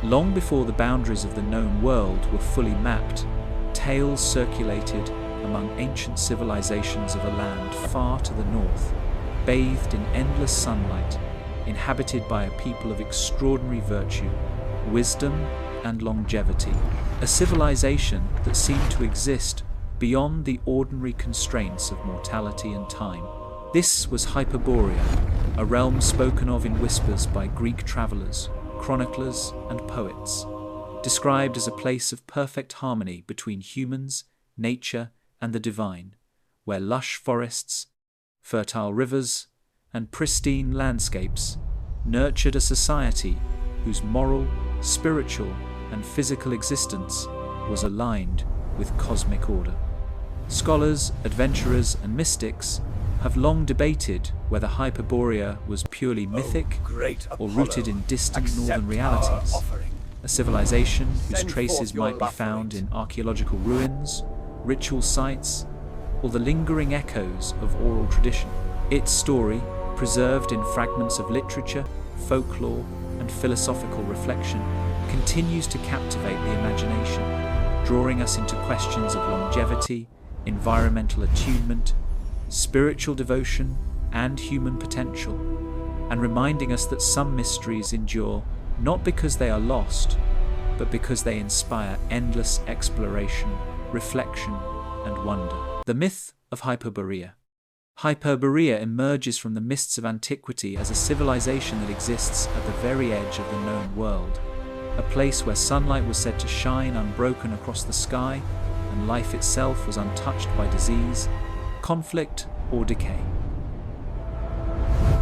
Long before the boundaries of the known world were fully mapped, tales circulated among ancient civilizations of a land far to the north, bathed in endless sunlight, inhabited by a people of extraordinary virtue, wisdom, and longevity. A civilization that seemed to exist beyond the ordinary constraints of mortality and time. This was Hyperborea, a realm spoken of in whispers by Greek travelers, chroniclers, and poets, described as a place of perfect harmony between humans, nature, and the divine, where lush forests, fertile rivers, and pristine landscapes nurtured a society whose moral, spiritual, and physical existence was aligned with cosmic order. Scholars, adventurers, and mystics have long debated whether Hyperborea was purely mythic or rooted in distant northern realities, a civilization whose traces might be found in archaeological ruins, ritual sites, or the lingering echoes of oral tradition. Its story, preserved in fragments of literature, folklore, and philosophical reflection, continues to captivate the imagination, drawing us into questions of longevity, environmental attunement, spiritual devotion, and human potential, and reminding us that some mysteries endure not because they are lost, but because they inspire endless exploration, reflection, and wonder. The myth of Hyperborea. Hyperborea emerges from the mists of antiquity as a civilization that exists at the very edge of the known world, a place where sunlight was said to shine unbroken across the sky, and life itself was untouched by disease, conflict, or decay.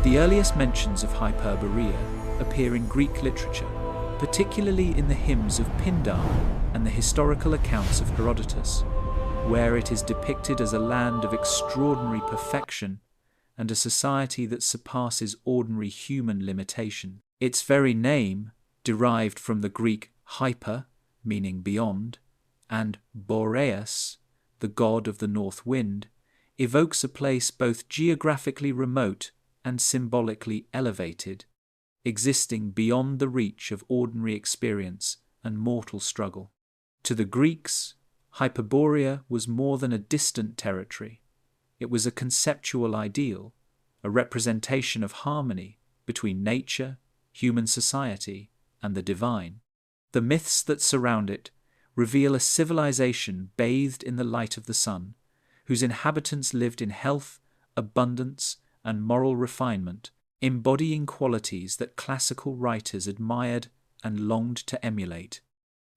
The earliest mentions of Hyperborea appear in Greek literature, particularly in the hymns of Pindar and the historical accounts of Herodotus, where it is depicted as a land of extraordinary perfection and a society that surpasses ordinary human limitation. Its very name, derived from the Greek hyper, meaning beyond, and Boreas, the god of the north wind, evokes a place both geographically remote and symbolically elevated, existing beyond the reach of ordinary experience and mortal struggle. To the Greeks, Hyperborea was more than a distant territory. It was a conceptual ideal, a representation of harmony between nature, human society, and the divine. The myths that surround it reveal a civilization bathed in the light of the sun, whose inhabitants lived in health, abundance, and moral refinement, embodying qualities that classical writers admired and longed to emulate.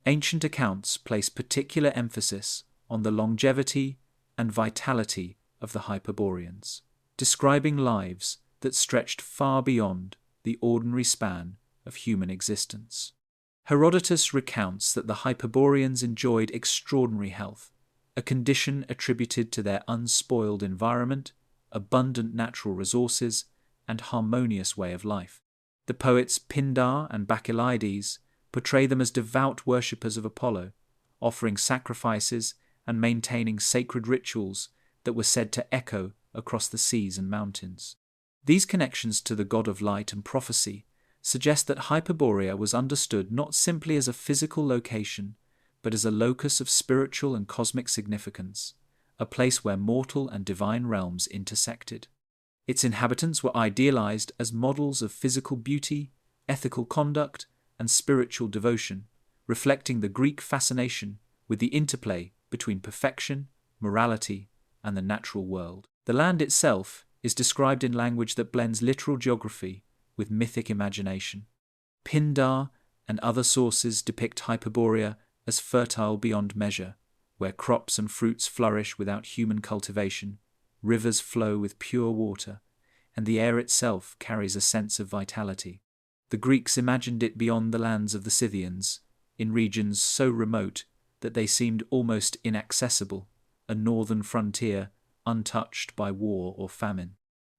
Ancient accounts place particular emphasis on the longevity and vitality of the Hyperboreans, describing lives that stretched far beyond the ordinary span of human existence. Herodotus recounts that the Hyperboreans enjoyed extraordinary health, a condition attributed to their unspoiled environment, abundant natural resources, and harmonious way of life. The poets Pindar and Bacchylides portray them as devout worshippers of Apollo, offering sacrifices and maintaining sacred rituals that were said to echo across the seas and mountains. These connections to the god of light and prophecy suggest that Hyperborea was understood not simply as a physical location, but as a locus of spiritual and cosmic significance, a place where mortal and divine realms intersected. Its inhabitants were idealized as models of physical beauty, ethical conduct, and spiritual devotion, reflecting the Greek fascination with the interplay between perfection, morality, and the natural world. The land itself is described in language that blends literal geography with mythic imagination. Pindar and other sources depict Hyperborea as fertile beyond measure, where crops and fruits flourish without human cultivation, rivers flow with pure water, and the air itself carries a sense of vitality. The Greeks imagined it beyond the lands of the Scythians, in regions so remote that they seemed almost inaccessible, a northern frontier untouched by war or famine.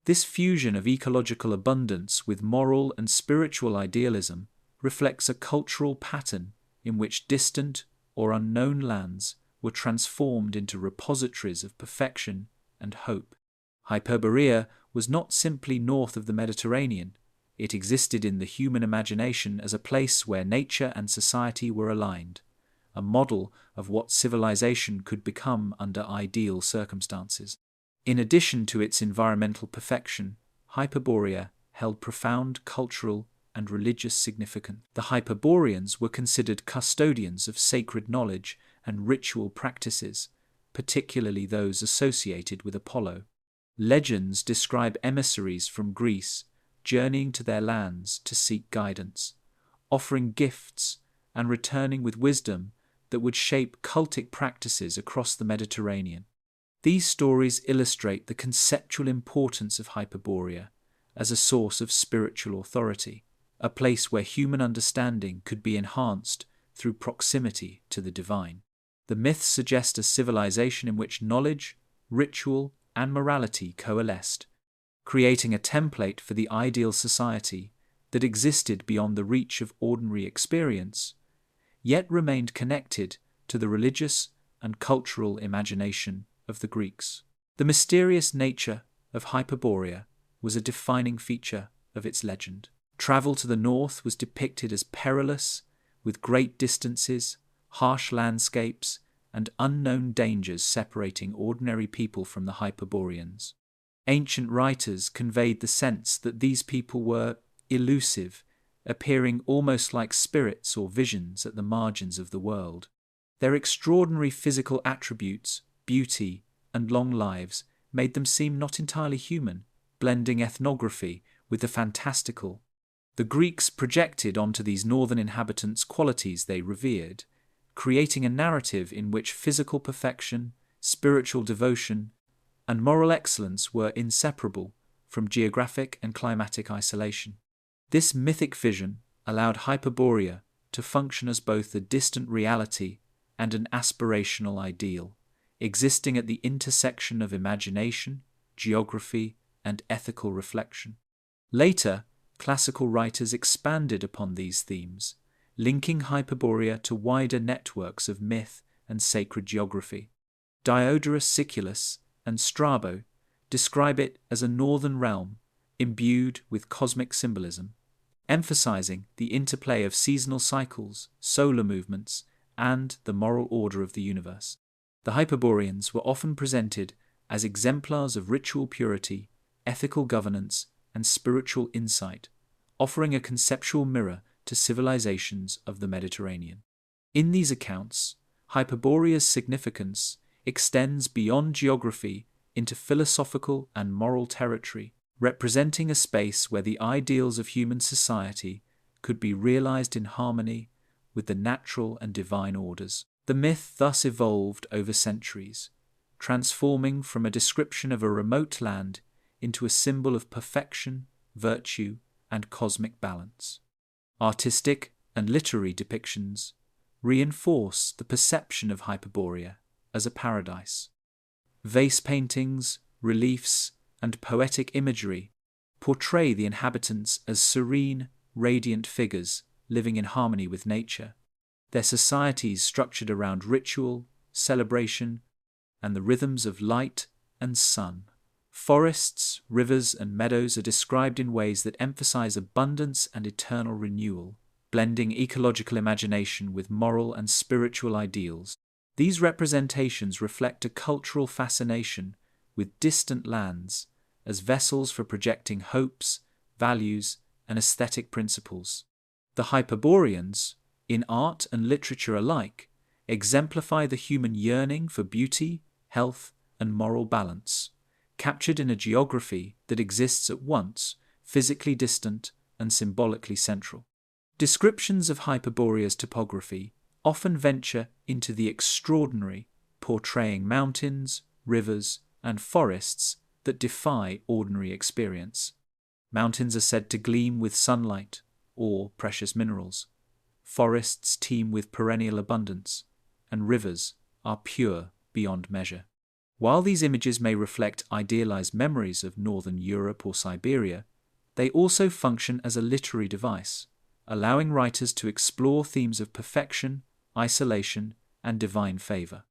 This fusion of ecological abundance with moral and spiritual idealism reflects a cultural pattern in which distant or unknown lands were transformed into repositories of perfection and hope. Hyperborea was not simply north of the Mediterranean, it existed in the human imagination as a place where nature and society were aligned, a model of what civilization could become under ideal circumstances. In addition to its environmental perfection, Hyperborea held profound cultural and religious significance. The Hyperboreans were considered custodians of sacred knowledge and ritual practices, particularly those associated with Apollo. Legends describe emissaries from Greece journeying to their lands to seek guidance, offering gifts and returning with wisdom that would shape cultic practices across the Mediterranean. These stories illustrate the conceptual importance of Hyperborea as a source of spiritual authority, a place where human understanding could be enhanced through proximity to the divine. The myths suggest a civilization in which knowledge, ritual, and morality coalesced, creating a template for the ideal society that existed beyond the reach of ordinary experience, yet remained connected to the religious and cultural imagination of the Greeks. The mysterious nature of Hyperborea was a defining feature of its legend. Travel to the north was depicted as perilous, with great distances, harsh landscapes, and unknown dangers separating ordinary people from the Hyperboreans. Ancient writers conveyed the sense that these people were elusive, appearing almost like spirits or visions at the margins of the world. Their extraordinary physical attributes, beauty, and long lives made them seem not entirely human, blending ethnography with the fantastical. The Greeks projected onto these northern inhabitants qualities they revered, creating a narrative in which physical perfection, spiritual devotion, and moral excellence were inseparable from geographic and climatic isolation. This mythic vision allowed Hyperborea to function as both a distant reality and an aspirational ideal, existing at the intersection of imagination, geography, and ethical reflection. Later, classical writers expanded upon these themes, linking Hyperborea to wider networks of myth and sacred geography. Diodorus Siculus and Strabo describe it as a northern realm imbued with cosmic symbolism, emphasizing the interplay of seasonal cycles, solar movements, and the moral order of the universe. The Hyperboreans were often presented as exemplars of ritual purity, ethical governance, and spiritual insight, offering a conceptual mirror to civilizations of the Mediterranean. In these accounts, Hyperborea's significance extends beyond geography into philosophical and moral territory, representing a space where the ideals of human society could be realized in harmony with the natural and divine orders. The myth thus evolved over centuries, transforming from a description of a remote land into a symbol of perfection, virtue, and cosmic balance. Artistic and literary depictions reinforce the perception of Hyperborea as a paradise. Vase paintings, reliefs, and poetic imagery portray the inhabitants as serene, radiant figures living in harmony with nature, their societies structured around ritual, celebration, and the rhythms of light and sun. Forests, rivers, and meadows are described in ways that emphasize abundance and eternal renewal, blending ecological imagination with moral and spiritual ideals. These representations reflect a cultural fascination with distant lands as vessels for projecting hopes, values, and aesthetic principles. The Hyperboreans, in art and literature alike, exemplify the human yearning for beauty, health, and moral balance, captured in a geography that exists at once physically distant and symbolically central. Descriptions of Hyperborea's topography often venture into the extraordinary, portraying mountains, rivers, and forests that defy ordinary experience. Mountains are said to gleam with sunlight or precious minerals. Forests teem with perennial abundance, and rivers are pure beyond measure. While these images may reflect idealized memories of northern Europe or Siberia, they also function as a literary device, allowing writers to explore themes of perfection, isolation, and divine favor.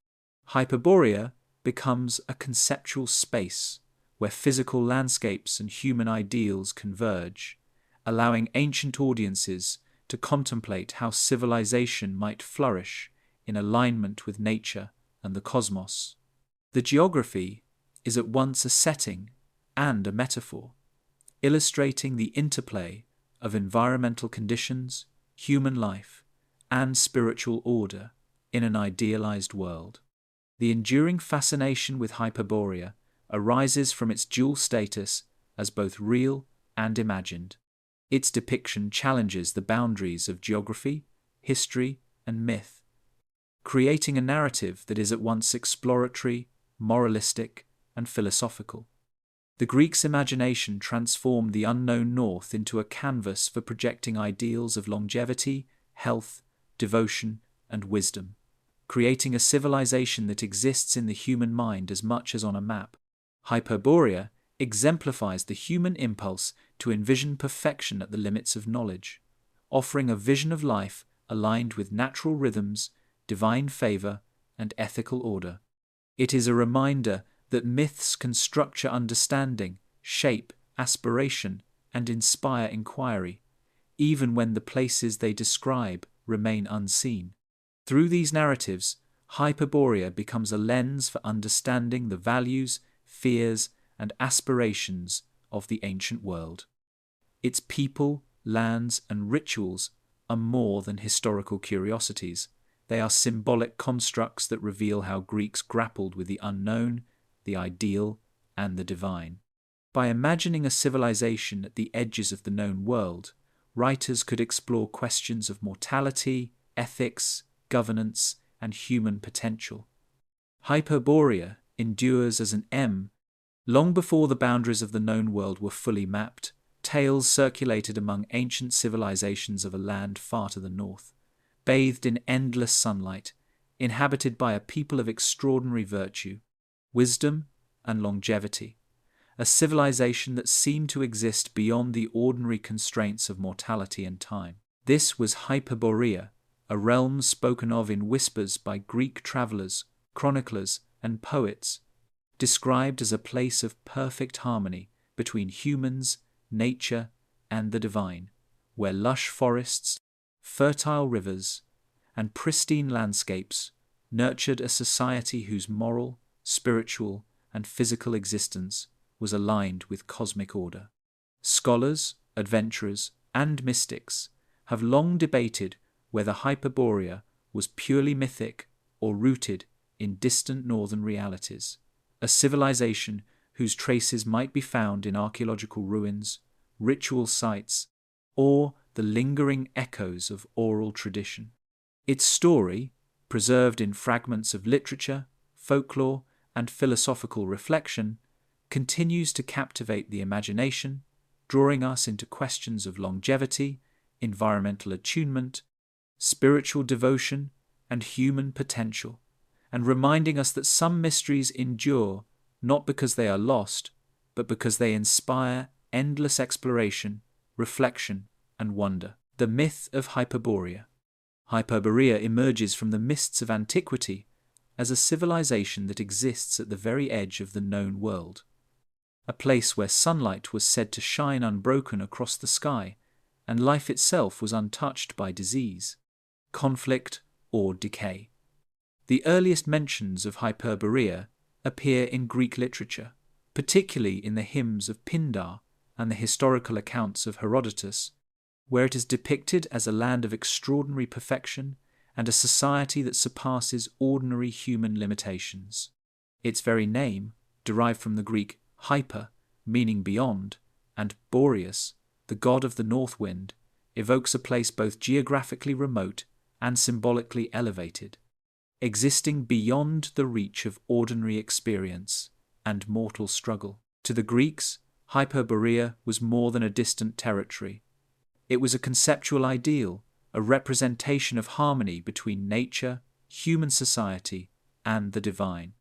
Hyperborea becomes a conceptual space where physical landscapes and human ideals converge, allowing ancient audiences to contemplate how civilization might flourish in alignment with nature and the cosmos. The geography is at once a setting and a metaphor, illustrating the interplay of environmental conditions, human life, and spiritual order in an idealized world. The enduring fascination with Hyperborea arises from its dual status as both real and imagined. Its depiction challenges the boundaries of geography, history, and myth, creating a narrative that is at once exploratory, moralistic, and philosophical. The Greeks' imagination transformed the unknown north into a canvas for projecting ideals of longevity, health, devotion, and wisdom, creating a civilization that exists in the human mind as much as on a map. Hyperborea exemplifies the human impulse to envision perfection at the limits of knowledge, offering a vision of life aligned with natural rhythms, divine favor, and ethical order. It is a reminder that myths can structure understanding, shape aspiration, and inspire inquiry, even when the places they describe remain unseen. Through these narratives, Hyperborea becomes a lens for understanding the values, fears, and aspirations of the ancient world. Its people, lands, and rituals are more than historical curiosities. They are symbolic constructs that reveal how Greeks grappled with the unknown, the ideal, and the divine. By imagining a civilization at the edges of the known world, writers could explore questions of mortality, ethics, governance, and human potential. Hyperborea endures as an M. Long before the boundaries of the known world were fully mapped, tales circulated among ancient civilizations of a land far to the north, bathed in endless sunlight, inhabited by a people of extraordinary virtue, wisdom, and longevity, a civilization that seemed to exist beyond the ordinary constraints of mortality and time. This was Hyperborea, a realm spoken of in whispers by Greek travelers, chroniclers, and poets, described as a place of perfect harmony between humans, nature, and the divine, where lush forests, fertile rivers, and pristine landscapes nurtured a society whose moral, spiritual, and physical existence was aligned with cosmic order. Scholars, adventurers, and mystics have long debated whether Hyperborea was purely mythic or rooted in distant northern realities, a civilization whose traces might be found in archaeological ruins, ritual sites, or the lingering echoes of oral tradition. Its story, preserved in fragments of literature, folklore, and philosophical reflection, continues to captivate the imagination, drawing us into questions of longevity, environmental attunement, spiritual devotion, and human potential, and reminding us that some mysteries endure not because they are lost, but because they inspire endless exploration, reflection, and wonder. The myth of Hyperborea. Hyperborea emerges from the mists of antiquity as a civilization that exists at the very edge of the known world, a place where sunlight was said to shine unbroken across the sky, and life itself was untouched by disease, conflict, or decay. The earliest mentions of Hyperborea appear in Greek literature, particularly in the hymns of Pindar and the historical accounts of Herodotus, where it is depicted as a land of extraordinary perfection and a society that surpasses ordinary human limitations. Its very name, derived from the Greek hyper, meaning beyond, and boreas, the god of the north wind, evokes a place both geographically remote and symbolically elevated, existing beyond the reach of ordinary experience and mortal struggle. To the Greeks, Hyperborea was more than a distant territory. It was a conceptual ideal, a representation of harmony between nature, human society, and the divine.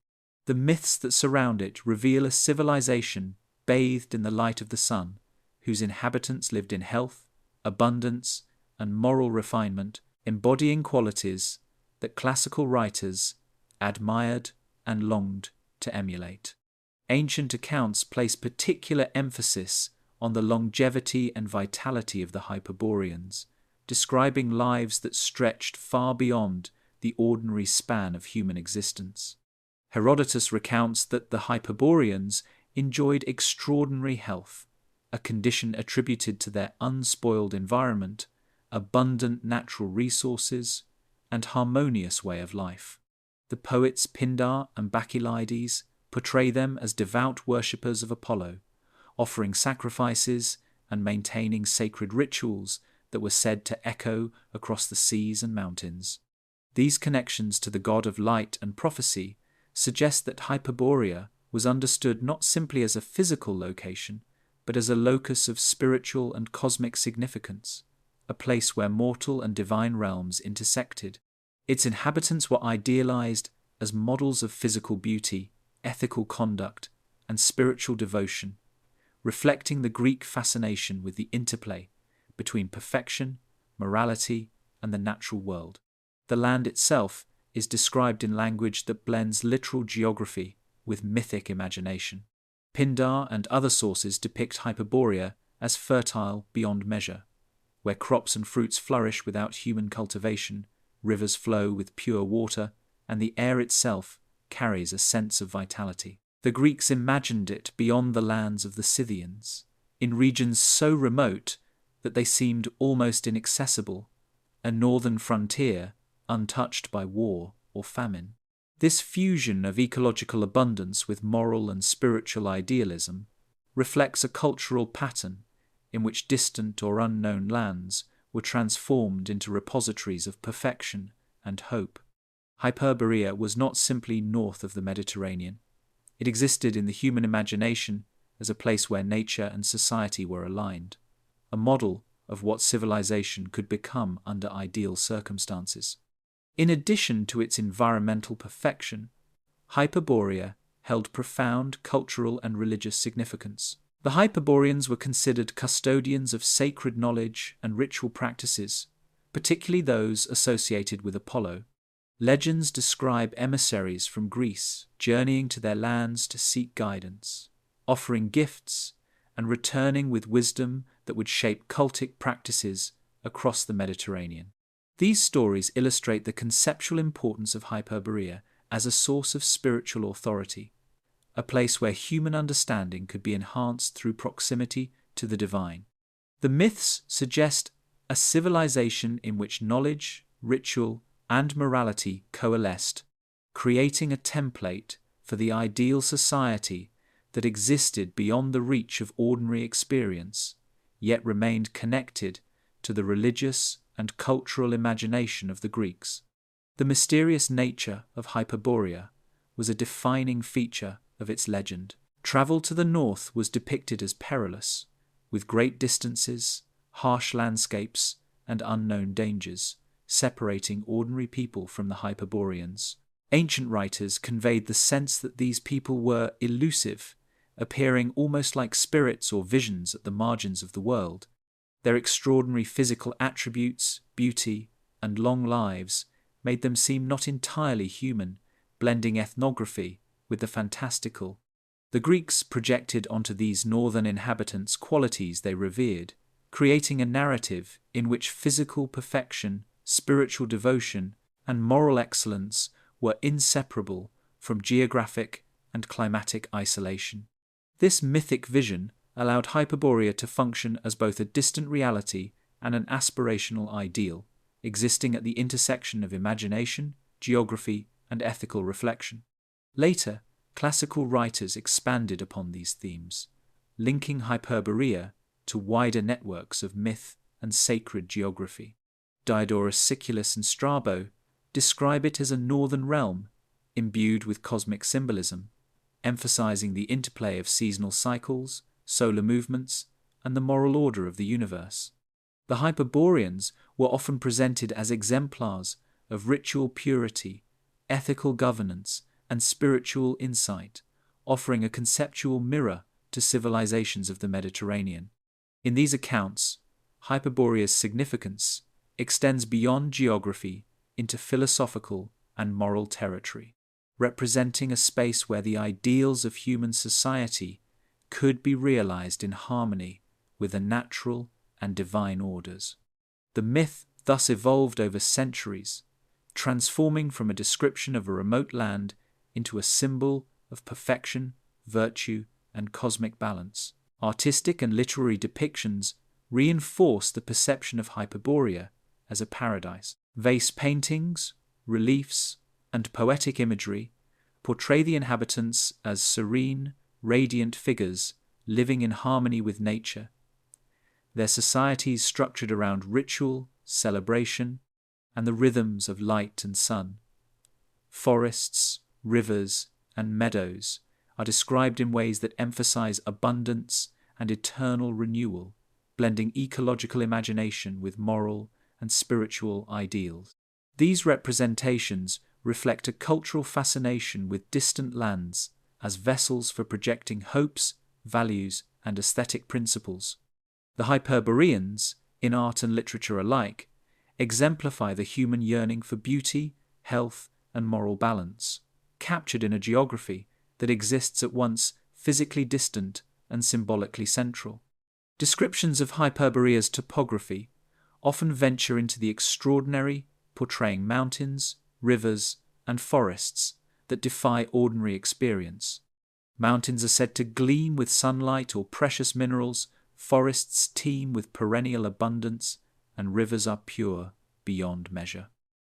The myths that surround it reveal a civilization bathed in the light of the sun, whose inhabitants lived in health, abundance, and moral refinement, embodying qualities that classical writers admired and longed to emulate. Ancient accounts place particular emphasis on the longevity and vitality of the Hyperboreans, describing lives that stretched far beyond the ordinary span of human existence. Herodotus recounts that the Hyperboreans enjoyed extraordinary health, a condition attributed to their unspoiled environment, abundant natural resources, and harmonious way of life. The poets Pindar and Bacchylides portray them as devout worshippers of Apollo, offering sacrifices and maintaining sacred rituals that were said to echo across the seas and mountains. These connections to the god of light and prophecy suggest that Hyperborea was understood not simply as a physical location, but as a locus of spiritual and cosmic significance, a place where mortal and divine realms intersected. Its inhabitants were idealized as models of physical beauty, ethical conduct, and spiritual devotion, reflecting the Greek fascination with the interplay between perfection, morality, and the natural world. The land itself is described in language that blends literal geography with mythic imagination. Pindar and other sources depict Hyperborea as fertile beyond measure, where crops and fruits flourish without human cultivation, rivers flow with pure water, and the air itself carries a sense of vitality. The Greeks imagined it beyond the lands of the Scythians, in regions so remote that they seemed almost inaccessible, a northern frontier untouched by war or famine. This fusion of ecological abundance with moral and spiritual idealism reflects a cultural pattern in which distant or unknown lands were transformed into repositories of perfection and hope. Hyperborea was not simply north of the Mediterranean. It existed in the human imagination as a place where nature and society were aligned, a model of what civilization could become under ideal circumstances. In addition to its environmental perfection, Hyperborea held profound cultural and religious significance. The Hyperboreans were considered custodians of sacred knowledge and ritual practices, particularly those associated with Apollo. Legends describe emissaries from Greece journeying to their lands to seek guidance, offering gifts, and returning with wisdom that would shape cultic practices across the Mediterranean. These stories illustrate the conceptual importance of Hyperborea as a source of spiritual authority, a place where human understanding could be enhanced through proximity to the divine. The myths suggest a civilization in which knowledge, ritual, and morality coalesced, creating a template for the ideal society that existed beyond the reach of ordinary experience, yet remained connected to the religious and cultural imagination of the Greeks. The mysterious nature of Hyperborea was a defining feature of its legend. Travel to the north was depicted as perilous, with great distances, harsh landscapes, and unknown dangers, separating ordinary people from the Hyperboreans. Ancient writers conveyed the sense that these people were elusive, appearing almost like spirits or visions at the margins of the world. Their extraordinary physical attributes, beauty, and long lives made them seem not entirely human, blending ethnography with the fantastical. The Greeks projected onto these northern inhabitants qualities they revered, creating a narrative in which physical perfection, spiritual devotion, and moral excellence were inseparable from geographic and climatic isolation. This mythic vision allowed Hyperborea to function as both a distant reality and an aspirational ideal, existing at the intersection of imagination, geography, and ethical reflection. Later, classical writers expanded upon these themes, linking Hyperborea to wider networks of myth and sacred geography. Diodorus Siculus and Strabo describe it as a northern realm imbued with cosmic symbolism, emphasizing the interplay of seasonal cycles, solar movements, and the moral order of the universe. The Hyperboreans were often presented as exemplars of ritual purity, ethical governance, and spiritual insight, offering a conceptual mirror to civilizations of the Mediterranean. In these accounts, Hyperborea's significance extends beyond geography into philosophical and moral territory, representing a space where the ideals of human society could be realized in harmony with the natural and divine orders. The myth thus evolved over centuries, transforming from a description of a remote land into a symbol of perfection, virtue, and cosmic balance. Artistic and literary depictions reinforce the perception of Hyperborea as a paradise. Vase paintings, reliefs, and poetic imagery portray the inhabitants as serene, radiant figures living in harmony with nature. Their societies structured around ritual, celebration, and the rhythms of light and sun. Forests, rivers, and meadows are described in ways that emphasize abundance and eternal renewal, blending ecological imagination with moral and spiritual ideals. These representations reflect a cultural fascination with distant lands as vessels for projecting hopes, values, and aesthetic principles. The Hyperboreans, in art and literature alike, exemplify the human yearning for beauty, health, and moral balance, captured in a geography that exists at once physically distant and symbolically central. Descriptions of Hyperborea's topography often venture into the extraordinary, portraying mountains, rivers, and forests that defy ordinary experience. Mountains are said to gleam with sunlight or precious minerals, forests teem with perennial abundance, and rivers are pure beyond measure.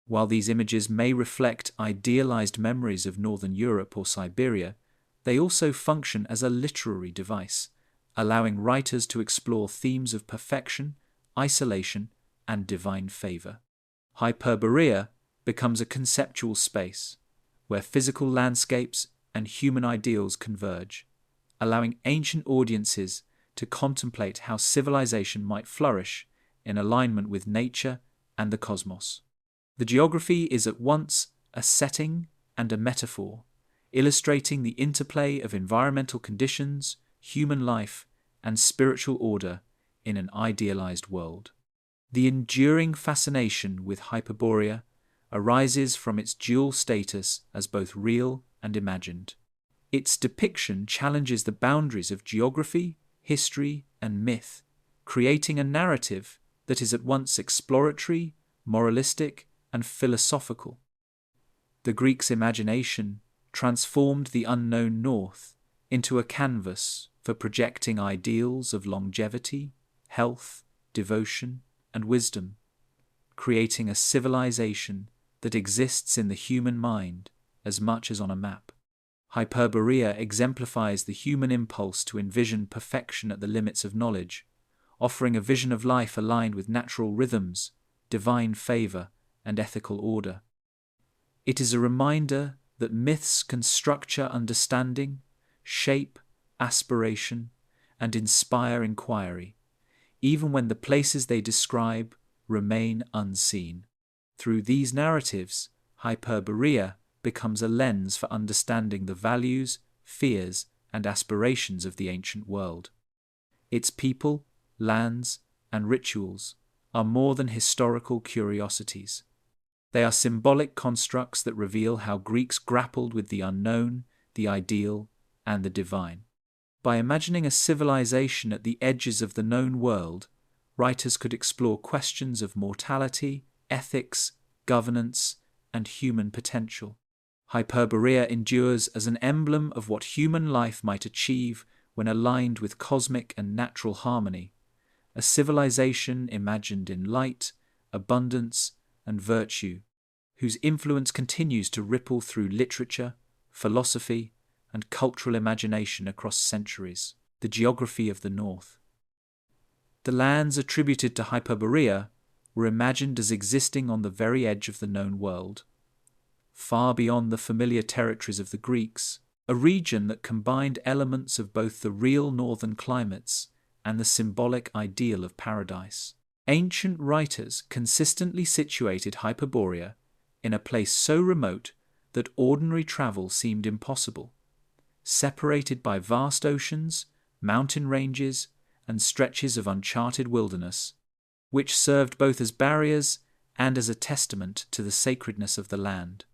While these images may reflect idealized memories of Northern Europe or Siberia, they also function as a literary device, allowing writers to explore themes of perfection, isolation, and divine favor. Hyperborea becomes a conceptual space where physical landscapes and human ideals converge, allowing ancient audiences to contemplate how civilization might flourish in alignment with nature and the cosmos. The geography is at once a setting and a metaphor, illustrating the interplay of environmental conditions, human life, and spiritual order in an idealized world. The enduring fascination with Hyperborea arises from its dual status as both real and imagined. Its depiction challenges the boundaries of geography, history, and myth, creating a narrative that is at once exploratory, moralistic, and philosophical. The Greeks' imagination transformed the unknown north into a canvas for projecting ideals of longevity, health, devotion, and wisdom, creating a civilization that exists in the human mind as much as on a map. Hyperborea exemplifies the human impulse to envision perfection at the limits of knowledge, offering a vision of life aligned with natural rhythms, divine favor, and ethical order. It is a reminder that myths can structure understanding, shape aspiration, and inspire inquiry, even when the places they describe remain unseen. Through these narratives, Hyperborea becomes a lens for understanding the values, fears, and aspirations of the ancient world. Its people, lands, and rituals are more than historical curiosities. They are symbolic constructs that reveal how Greeks grappled with the unknown, the ideal, and the divine. By imagining a civilization at the edges of the known world, writers could explore questions of mortality, ethics, governance, and human potential. Hyperborea endures as an emblem of what human life might achieve when aligned with cosmic and natural harmony, a civilization imagined in light, abundance, and virtue, whose influence continues to ripple through literature, philosophy, and cultural imagination across centuries. The geography of the North. The lands attributed to Hyperborea were imagined as existing on the very edge of the known world, far beyond the familiar territories of the Greeks, a region that combined elements of both the real northern climates and the symbolic ideal of paradise. Ancient writers consistently situated Hyperborea in a place so remote that ordinary travel seemed impossible, separated by vast oceans, mountain ranges, and stretches of uncharted wilderness, which served both as barriers and as a testament to the sacredness of the land.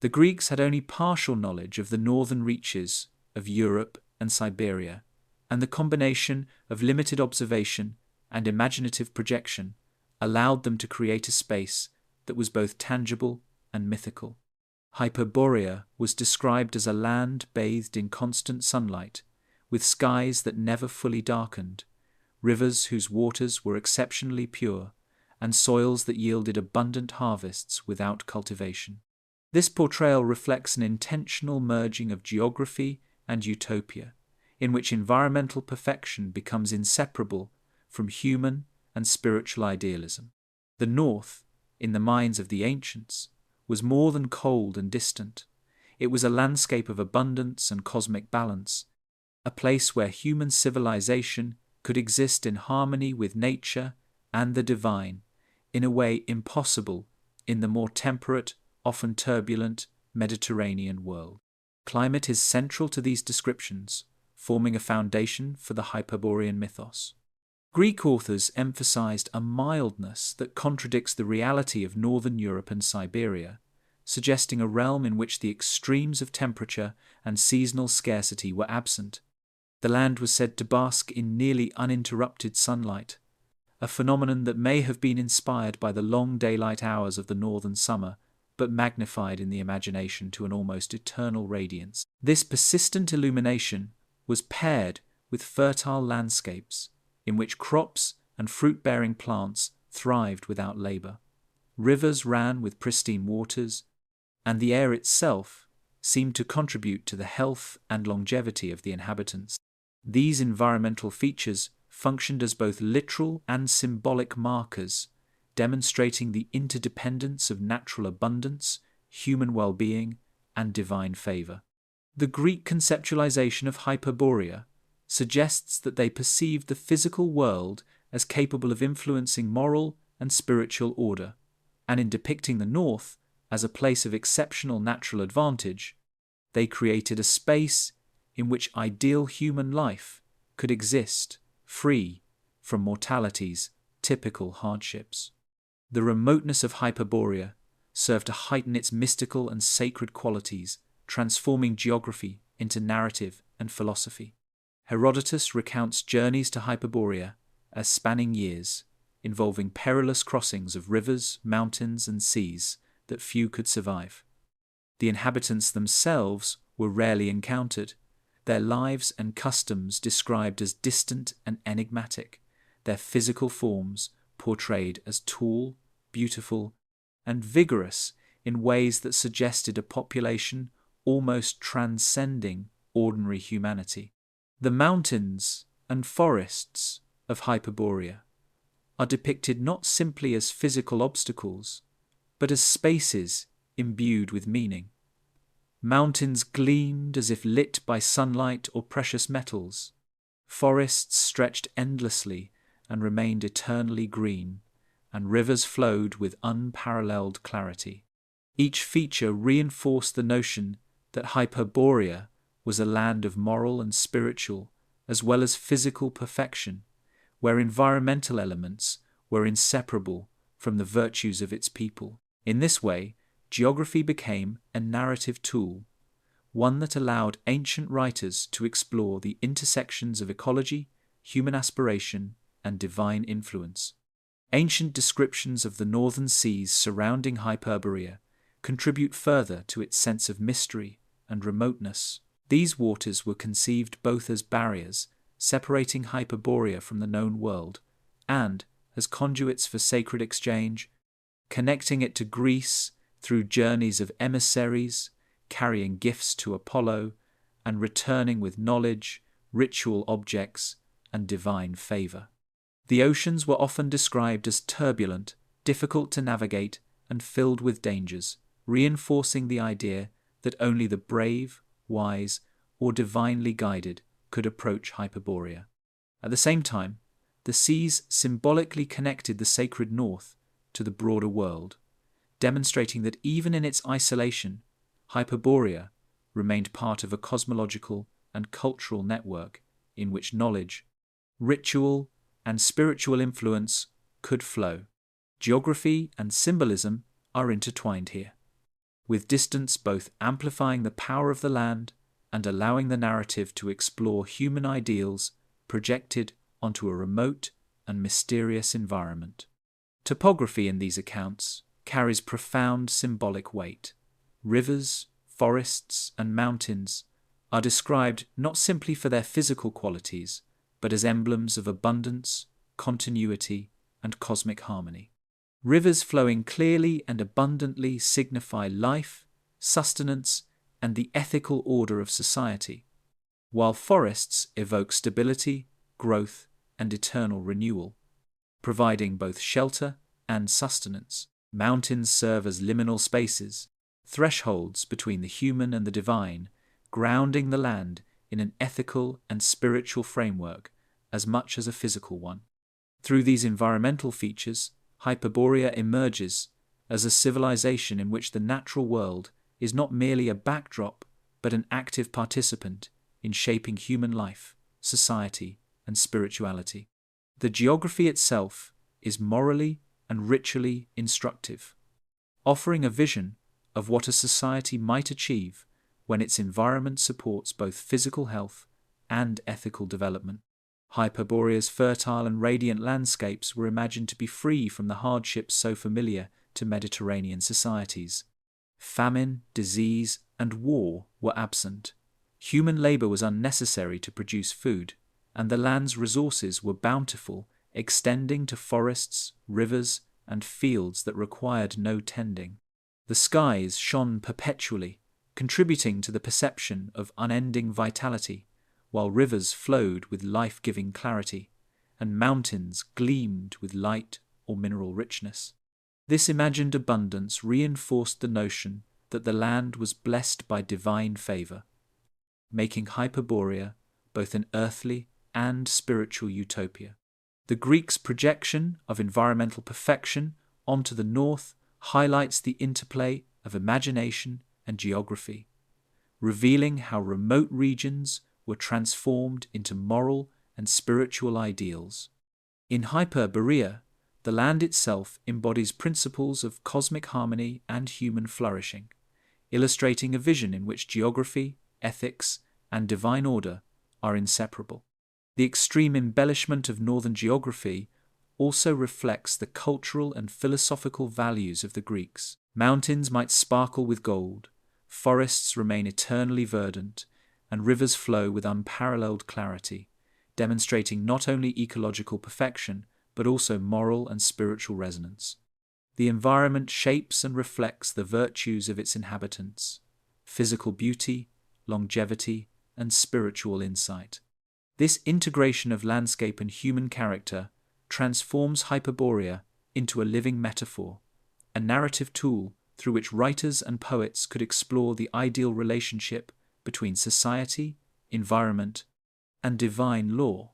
The Greeks had only partial knowledge of the northern reaches of Europe and Siberia, and the combination of limited observation and imaginative projection allowed them to create a space that was both tangible and mythical. Hyperborea was described as a land bathed in constant sunlight, with skies that never fully darkened, rivers whose waters were exceptionally pure, and soils that yielded abundant harvests without cultivation. This portrayal reflects an intentional merging of geography and utopia, in which environmental perfection becomes inseparable from human and spiritual idealism. The North, in the minds of the ancients, was more than cold and distant. It was a landscape of abundance and cosmic balance, a place where human civilization could exist in harmony with nature and the divine, in a way impossible in the more temperate, often turbulent Mediterranean world. Climate is central to these descriptions, forming a foundation for the Hyperborean mythos. Greek authors emphasized a mildness that contradicts the reality of northern Europe and Siberia, suggesting a realm in which the extremes of temperature and seasonal scarcity were absent. The land was said to bask in nearly uninterrupted sunlight, a phenomenon that may have been inspired by the long daylight hours of the northern summer, but magnified in the imagination to an almost eternal radiance. This persistent illumination was paired with fertile landscapes, in which crops and fruit-bearing plants thrived without labor. Rivers ran with pristine waters, and the air itself seemed to contribute to the health and longevity of the inhabitants. These environmental features functioned as both literal and symbolic markers, demonstrating the interdependence of natural abundance, human well-being, and divine favor. The Greek conceptualization of Hyperborea suggests that they perceived the physical world as capable of influencing moral and spiritual order, and in depicting the North as a place of exceptional natural advantage, they created a space in which ideal human life could exist, free from mortality's typical hardships. The remoteness of Hyperborea served to heighten its mystical and sacred qualities, transforming geography into narrative and philosophy. Herodotus recounts journeys to Hyperborea as spanning years, involving perilous crossings of rivers, mountains, and seas that few could survive. The inhabitants themselves were rarely encountered, their lives and customs described as distant and enigmatic, their physical forms portrayed as tall, beautiful, and vigorous in ways that suggested a population almost transcending ordinary humanity. The mountains and forests of Hyperborea are depicted not simply as physical obstacles, but as spaces imbued with meaning. Mountains gleamed as if lit by sunlight or precious metals. Forests stretched endlessly and remained eternally green, and rivers flowed with unparalleled clarity. Each feature reinforced the notion that Hyperborea was a land of moral and spiritual, as well as physical perfection, where environmental elements were inseparable from the virtues of its people. In this way, geography became a narrative tool, one that allowed ancient writers to explore the intersections of ecology, human aspiration, and divine influence. Ancient descriptions of the northern seas surrounding Hyperborea contribute further to its sense of mystery and remoteness. These waters were conceived both as barriers separating Hyperborea from the known world and as conduits for sacred exchange, connecting it to Greece through journeys of emissaries, carrying gifts to Apollo, and returning with knowledge, ritual objects, and divine favor. The oceans were often described as turbulent, difficult to navigate, and filled with dangers, reinforcing the idea that only the brave, wise, or divinely guided could approach Hyperborea. At the same time, the seas symbolically connected the sacred north to the broader world, demonstrating that even in its isolation, Hyperborea remained part of a cosmological and cultural network in which knowledge, ritual, and spiritual influence could flow. Geography and symbolism are intertwined here, with distance both amplifying the power of the land and allowing the narrative to explore human ideals projected onto a remote and mysterious environment. Topography in these accounts carries profound symbolic weight. Rivers, forests, and mountains are described not simply for their physical qualities, but as emblems of abundance, continuity, and cosmic harmony. Rivers flowing clearly and abundantly signify life, sustenance, and the ethical order of society, while forests evoke stability, growth, and eternal renewal, providing both shelter and sustenance. Mountains serve as liminal spaces, thresholds between the human and the divine, grounding the land in an ethical and spiritual framework as much as a physical one. Through these environmental features, Hyperborea emerges as a civilization in which the natural world is not merely a backdrop, but an active participant in shaping human life, society, and spirituality. The geography itself is morally and ritually instructive, offering a vision of what a society might achieve when its environment supports both physical health and ethical development. Hyperborea's fertile and radiant landscapes were imagined to be free from the hardships so familiar to Mediterranean societies. Famine, disease, and war were absent. Human labor was unnecessary to produce food, and the land's resources were bountiful, extending to forests, rivers, and fields that required no tending. The skies shone perpetually, contributing to the perception of unending vitality, while rivers flowed with life-giving clarity, and mountains gleamed with light or mineral richness. This imagined abundance reinforced the notion that the land was blessed by divine favor, making Hyperborea both an earthly and spiritual utopia. The Greeks' projection of environmental perfection onto the north highlights the interplay of imagination and geography, revealing how remote regions were transformed into moral and spiritual ideals. In Hyperborea, the land itself embodies principles of cosmic harmony and human flourishing, illustrating a vision in which geography, ethics, and divine order are inseparable. The extreme embellishment of northern geography also reflects the cultural and philosophical values of the Greeks. Mountains might sparkle with gold, forests remain eternally verdant, and rivers flow with unparalleled clarity, demonstrating not only ecological perfection, but also moral and spiritual resonance. The environment shapes and reflects the virtues of its inhabitants: physical beauty, longevity, and spiritual insight. This integration of landscape and human character transforms Hyperborea into a living metaphor, a narrative tool through which writers and poets could explore the ideal relationship between society, environment, and divine law.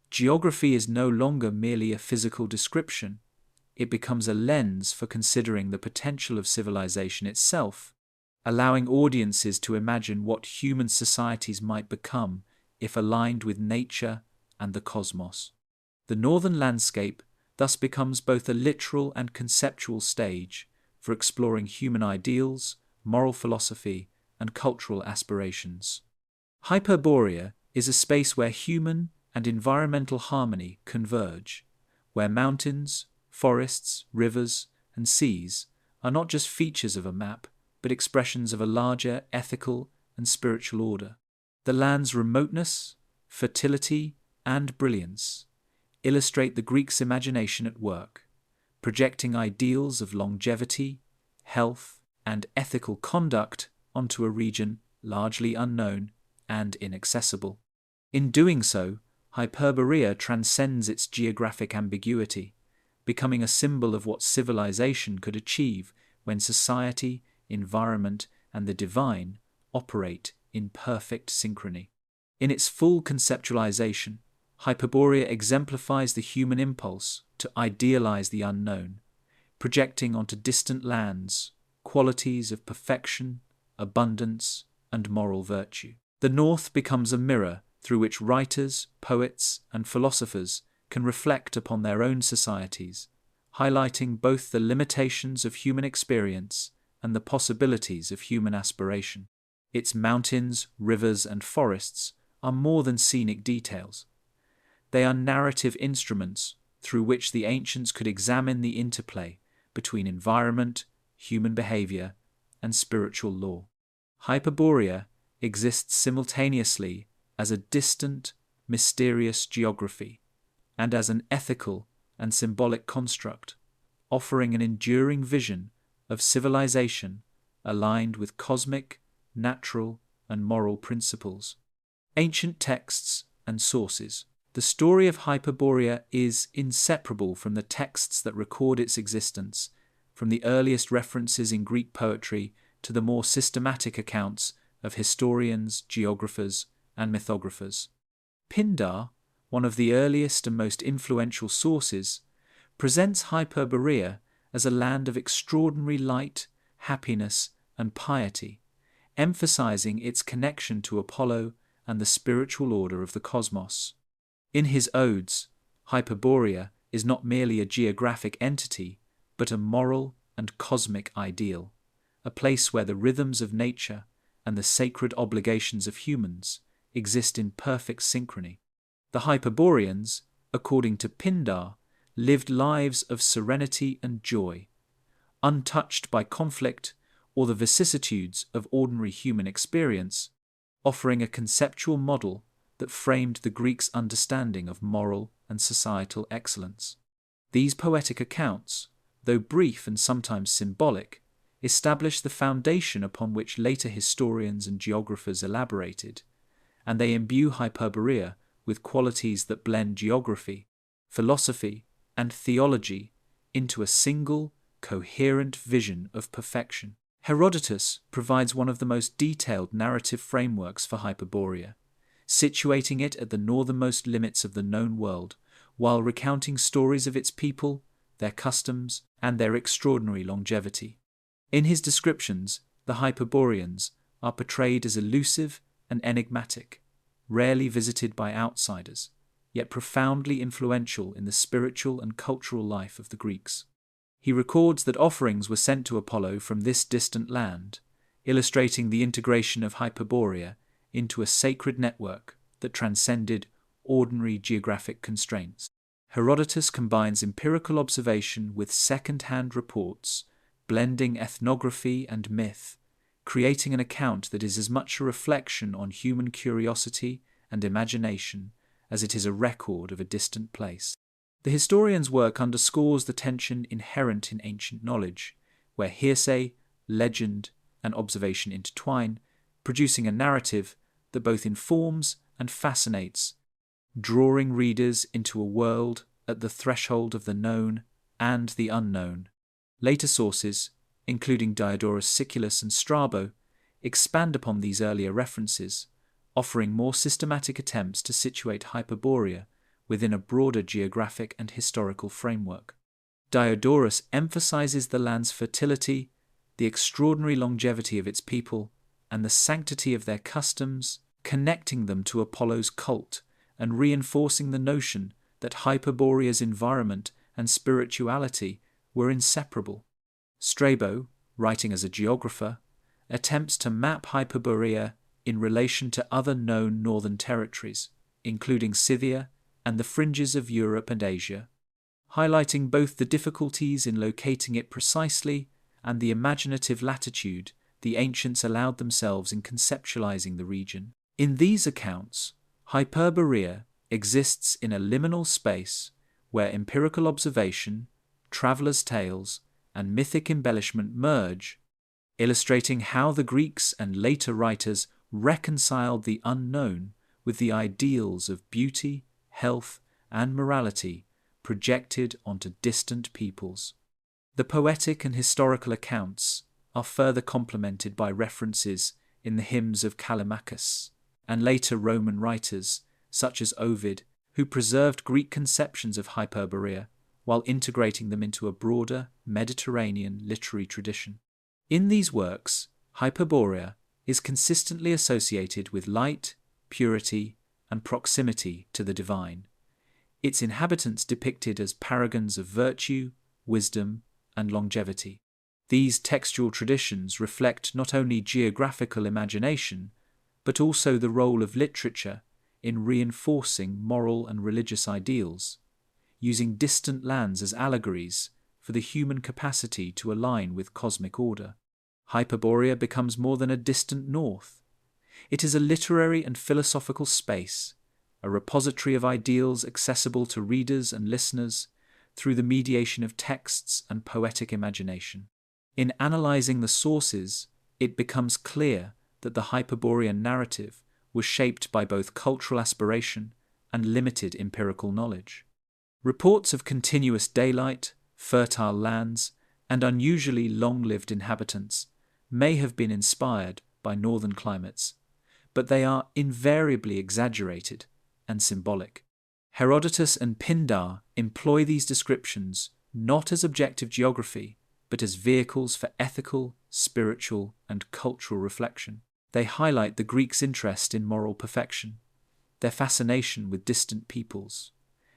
Geography is no longer merely a physical description. It becomes a lens for considering the potential of civilization itself, allowing audiences to imagine what human societies might become if aligned with nature and the cosmos. The northern landscape thus becomes both a literal and conceptual stage for exploring human ideals, moral philosophy, and cultural aspirations. Hyperborea is a space where human and environmental harmony converge, where mountains, forests, rivers, and seas are not just features of a map, but expressions of a larger ethical and spiritual order. The land's remoteness, fertility, and brilliance illustrate the Greeks' imagination at work, projecting ideals of longevity, health, and ethical conduct onto a region largely unknown and inaccessible. In doing so, Hyperborea transcends its geographic ambiguity, becoming a symbol of what civilization could achieve when society, environment, and the divine operate in perfect synchrony. In its full conceptualization, Hyperborea exemplifies the human impulse to idealize the unknown, projecting onto distant lands qualities of perfection, abundance, and moral virtue. The North becomes a mirror through which writers, poets, and philosophers can reflect upon their own societies, highlighting both the limitations of human experience and the possibilities of human aspiration. Its mountains, rivers, and forests are more than scenic details. They are narrative instruments through which the ancients could examine the interplay between environment, human behavior, and spiritual law. Hyperborea exists simultaneously as a distant, mysterious geography and as an ethical and symbolic construct, offering an enduring vision of civilization aligned with cosmic, natural, and moral principles. Ancient texts and sources. The story of Hyperborea is inseparable from the texts that record its existence, from the earliest references in Greek poetry to the more systematic accounts of historians, geographers, and mythographers. Pindar, one of the earliest and most influential sources, presents Hyperborea as a land of extraordinary light, happiness, and piety, emphasizing its connection to Apollo and the spiritual order of the cosmos. In his odes, Hyperborea is not merely a geographic entity, but a moral and cosmic ideal, a place where the rhythms of nature and the sacred obligations of humans exist in perfect synchrony. The Hyperboreans, according to Pindar, lived lives of serenity and joy, untouched by conflict or the vicissitudes of ordinary human experience, offering a conceptual model that framed the Greeks' understanding of moral and societal excellence. These poetic accounts, though brief and sometimes symbolic, establish the foundation upon which later historians and geographers elaborated, and they imbue Hyperborea with qualities that blend geography, philosophy, and theology into a single, coherent vision of perfection. Herodotus provides one of the most detailed narrative frameworks for Hyperborea, situating it at the northernmost limits of the known world, while recounting stories of its people, their customs, and their extraordinary longevity. In his descriptions, the Hyperboreans are portrayed as elusive and enigmatic, rarely visited by outsiders, yet profoundly influential in the spiritual and cultural life of the Greeks. He records that offerings were sent to Apollo from this distant land, illustrating the integration of Hyperborea into a sacred network that transcended ordinary geographic constraints. Herodotus combines empirical observation with second-hand reports, blending ethnography and myth, creating an account that is as much a reflection on human curiosity and imagination as it is a record of a distant place. The historian's work underscores the tension inherent in ancient knowledge, where hearsay, legend, and observation intertwine, producing a narrative that both informs and fascinates, drawing readers into a world at the threshold of the known and the unknown. Later sources, including Diodorus Siculus and Strabo, expand upon these earlier references, offering more systematic attempts to situate Hyperborea within a broader geographic and historical framework. Diodorus emphasizes the land's fertility, the extraordinary longevity of its people, and the sanctity of their customs, connecting them to Apollo's cult and reinforcing the notion that Hyperborea's environment and spirituality were inseparable. Strabo, writing as a geographer, attempts to map Hyperborea in relation to other known northern territories, including Scythia and the fringes of Europe and Asia, highlighting both the difficulties in locating it precisely and the imaginative latitude the ancients allowed themselves in conceptualizing the region. In these accounts, Hyperborea exists in a liminal space where empirical observation, travelers' tales, and mythic embellishment merge, illustrating how the Greeks and later writers reconciled the unknown with the ideals of beauty, health, and morality projected onto distant peoples. The poetic and historical accounts are further complemented by references in the hymns of Callimachus and later Roman writers such as Ovid, who preserved Greek conceptions of Hyperborea while integrating them into a broader Mediterranean literary tradition. In these works, Hyperborea is consistently associated with light, purity, and proximity to the divine, its inhabitants depicted as paragons of virtue, wisdom, and longevity. These textual traditions reflect not only geographical imagination, but also the role of literature in reinforcing moral and religious ideals, using distant lands as allegories for the human capacity to align with cosmic order. Hyperborea becomes more than a distant north. It is a literary and philosophical space, a repository of ideals accessible to readers and listeners through the mediation of texts and poetic imagination. In analyzing the sources, it becomes clear that the Hyperborean narrative was shaped by both cultural aspiration and limited empirical knowledge. Reports of continuous daylight, fertile lands, and unusually long-lived inhabitants may have been inspired by northern climates, but they are invariably exaggerated and symbolic. Herodotus and Pindar employ these descriptions not as objective geography, but as vehicles for ethical, spiritual, and cultural reflection. They highlight the Greeks' interest in moral perfection, their fascination with distant peoples,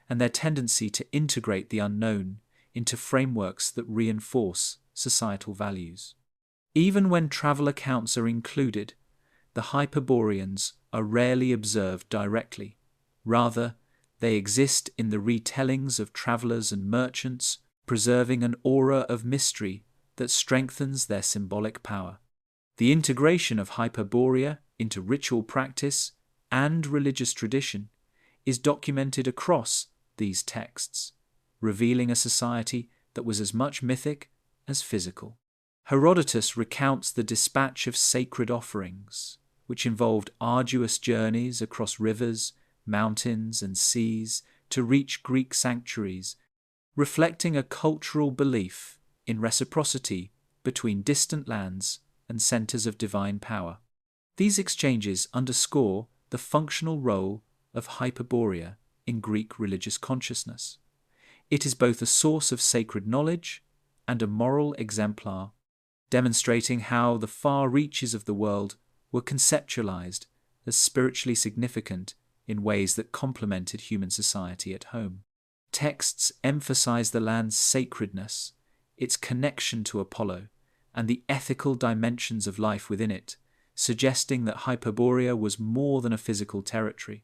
and their tendency to integrate the unknown into frameworks that reinforce societal values. Even when travel accounts are included, the Hyperboreans are rarely observed directly. Rather, they exist in the retellings of travelers and merchants, preserving an aura of mystery that strengthens their symbolic power. The integration of Hyperborea into ritual practice and religious tradition is documented across these texts, revealing a society that was as much mythic as physical. Herodotus recounts the dispatch of sacred offerings, which involved arduous journeys across rivers, mountains, and seas to reach Greek sanctuaries, reflecting a cultural belief in reciprocity between distant lands and centers of divine power. These exchanges underscore the functional role of Hyperborea in Greek religious consciousness. It is both a source of sacred knowledge and a moral exemplar, demonstrating how the far reaches of the world were conceptualized as spiritually significant in ways that complemented human society at home. Texts emphasize the land's sacredness, its connection to Apollo, and the ethical dimensions of life within it, suggesting that Hyperborea was more than a physical territory.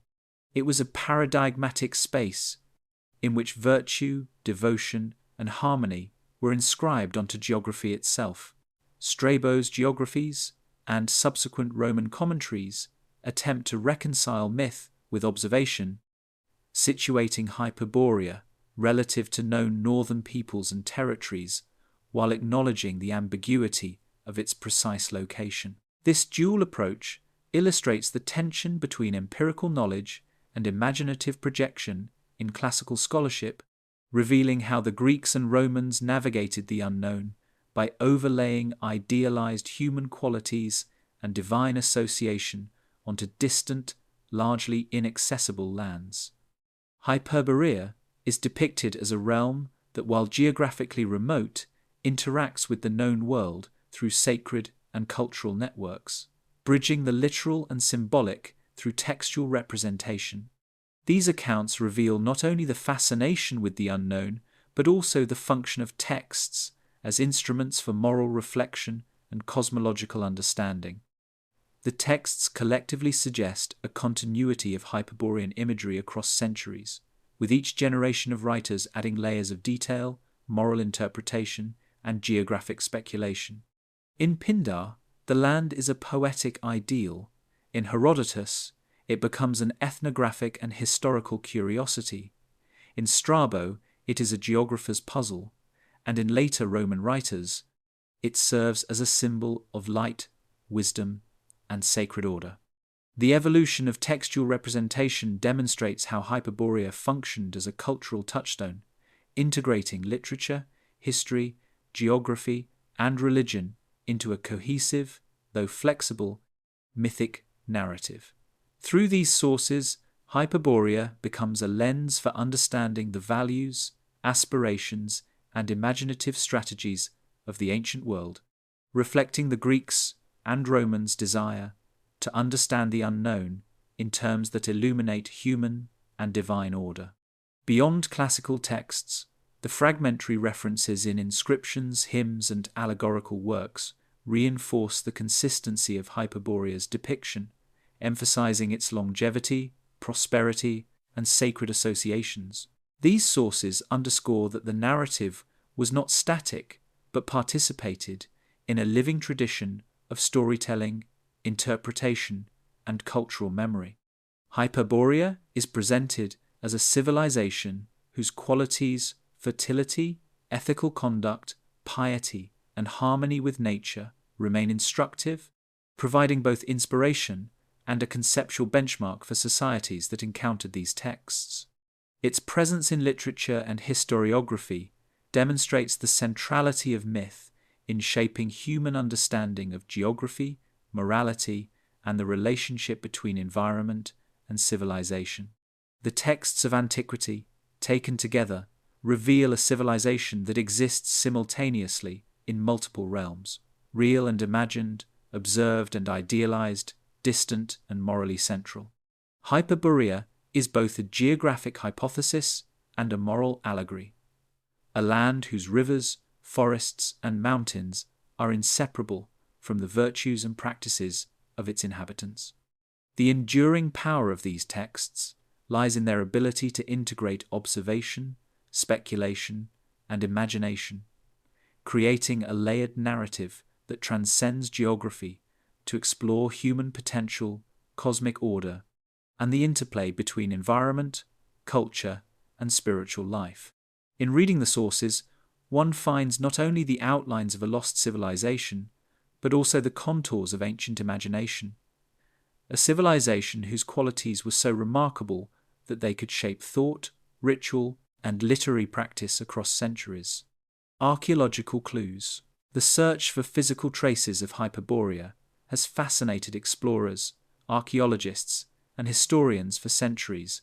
It was a paradigmatic space in which virtue, devotion, and harmony were inscribed onto geography itself. Strabo's geographies and subsequent Roman commentaries attempt to reconcile myth with observation, situating Hyperborea relative to known northern peoples and territories while acknowledging the ambiguity of its precise location. This dual approach illustrates the tension between empirical knowledge and imaginative projection in classical scholarship, revealing how the Greeks and Romans navigated the unknown by overlaying idealized human qualities and divine association onto distant, largely inaccessible lands. Hyperborea is depicted as a realm that, while geographically remote, interacts with the known world through sacred and cultural networks, bridging the literal and symbolic through textual representation. These accounts reveal not only the fascination with the unknown, but also the function of texts as instruments for moral reflection and cosmological understanding. The texts collectively suggest a continuity of Hyperborean imagery across centuries, with each generation of writers adding layers of detail, moral interpretation, and geographic speculation. In Pindar, the land is a poetic ideal. In Herodotus, it becomes an ethnographic and historical curiosity. In Strabo, it is a geographer's puzzle, and in later Roman writers, it serves as a symbol of light, wisdom, and sacred order. The evolution of textual representation demonstrates how Hyperborea functioned as a cultural touchstone, integrating literature, history, geography, and religion into a cohesive, though flexible, mythic narrative. Through these sources, Hyperborea becomes a lens for understanding the values, aspirations, and imaginative strategies of the ancient world, reflecting the Greeks' and Romans' desire to understand the unknown in terms that illuminate human and divine order. Beyond classical texts, the fragmentary references in inscriptions, hymns, and allegorical works reinforce the consistency of Hyperborea's depiction, emphasizing its longevity, prosperity, and sacred associations. These sources underscore that the narrative was not static, but participated in a living tradition of storytelling, interpretation, and cultural memory. Hyperborea is presented as a civilization whose qualities, fertility, ethical conduct, piety, and harmony with nature remain instructive, providing both inspiration and a conceptual benchmark for societies that encountered these texts. Its presence in literature and historiography demonstrates the centrality of myth in shaping human understanding of geography, morality, and the relationship between environment and civilization. The texts of antiquity, taken together, reveal a civilization that exists simultaneously in multiple realms, real and imagined, observed and idealized, distant and morally central. Hyperborea is both a geographic hypothesis and a moral allegory. A land whose rivers, forests, and mountains are inseparable from the virtues and practices of its inhabitants. The enduring power of these texts lies in their ability to integrate observation, speculation, and imagination, creating a layered narrative that transcends geography to explore human potential, cosmic order, and the interplay between environment, culture, and spiritual life. In reading the sources, one finds not only the outlines of a lost civilization, but also the contours of ancient imagination. A civilization whose qualities were so remarkable that they could shape thought, ritual, and literary practice across centuries. Archaeological clues. The search for physical traces of Hyperborea has fascinated explorers, archaeologists, and historians for centuries,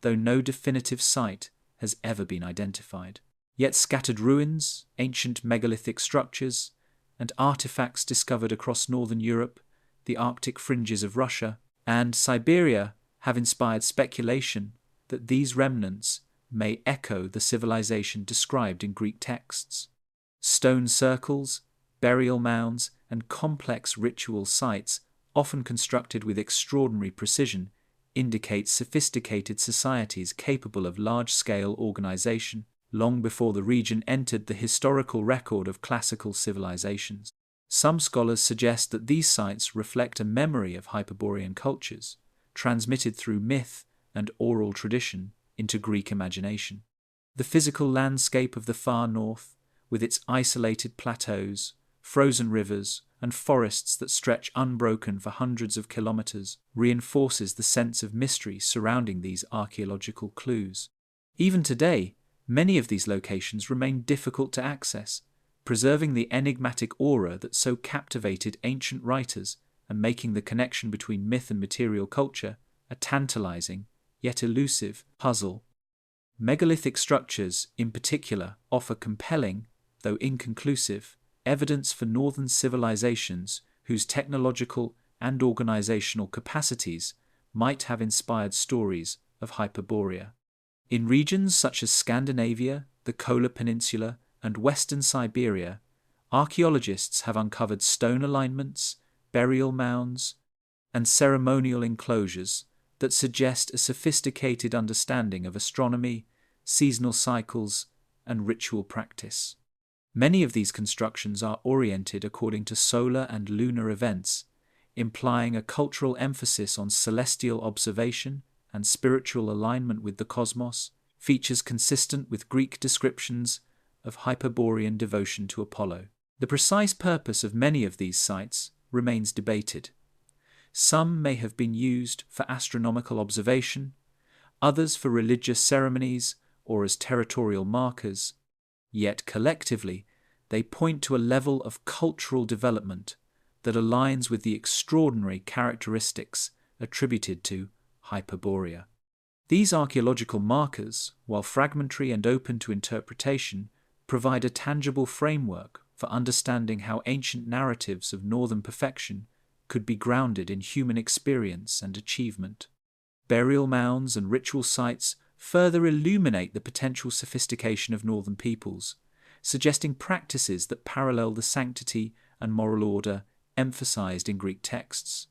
though no definitive site has ever been identified. Yet scattered ruins, ancient megalithic structures, and artifacts discovered across northern Europe, the Arctic fringes of Russia, and Siberia have inspired speculation that these remnants may echo the civilization described in Greek texts. Stone circles, burial mounds, and complex ritual sites, often constructed with extraordinary precision, indicate sophisticated societies capable of large-scale organization long before the region entered the historical record of classical civilizations. Some scholars suggest that these sites reflect a memory of Hyperborean cultures, transmitted through myth and oral tradition into Greek imagination. The physical landscape of the far north, with its isolated plateaus, frozen rivers, and forests that stretch unbroken for hundreds of kilometers, reinforces the sense of mystery surrounding these archaeological clues. Even today, many of these locations remain difficult to access, preserving the enigmatic aura that so captivated ancient writers and making the connection between myth and material culture a tantalizing, yet elusive, puzzle. Megalithic structures, in particular, offer compelling, though inconclusive, evidence for northern civilizations whose technological and organizational capacities might have inspired stories of Hyperborea. In regions such as Scandinavia, the Kola Peninsula, and western Siberia, archaeologists have uncovered stone alignments, burial mounds, and ceremonial enclosures that suggest a sophisticated understanding of astronomy, seasonal cycles, and ritual practice. Many of these constructions are oriented according to solar and lunar events, implying a cultural emphasis on celestial observation and spiritual alignment with the cosmos, features consistent with Greek descriptions of Hyperborean devotion to Apollo. The precise purpose of many of these sites remains debated. Some may have been used for astronomical observation, others for religious ceremonies or as territorial markers, yet collectively they point to a level of cultural development that aligns with the extraordinary characteristics attributed to Hyperborea. These archaeological markers, while fragmentary and open to interpretation, provide a tangible framework for understanding how ancient narratives of northern perfection could be grounded in human experience and achievement. Burial mounds and ritual sites further illuminate the potential sophistication of northern peoples, suggesting practices that parallel the sanctity and moral order emphasized in Greek texts.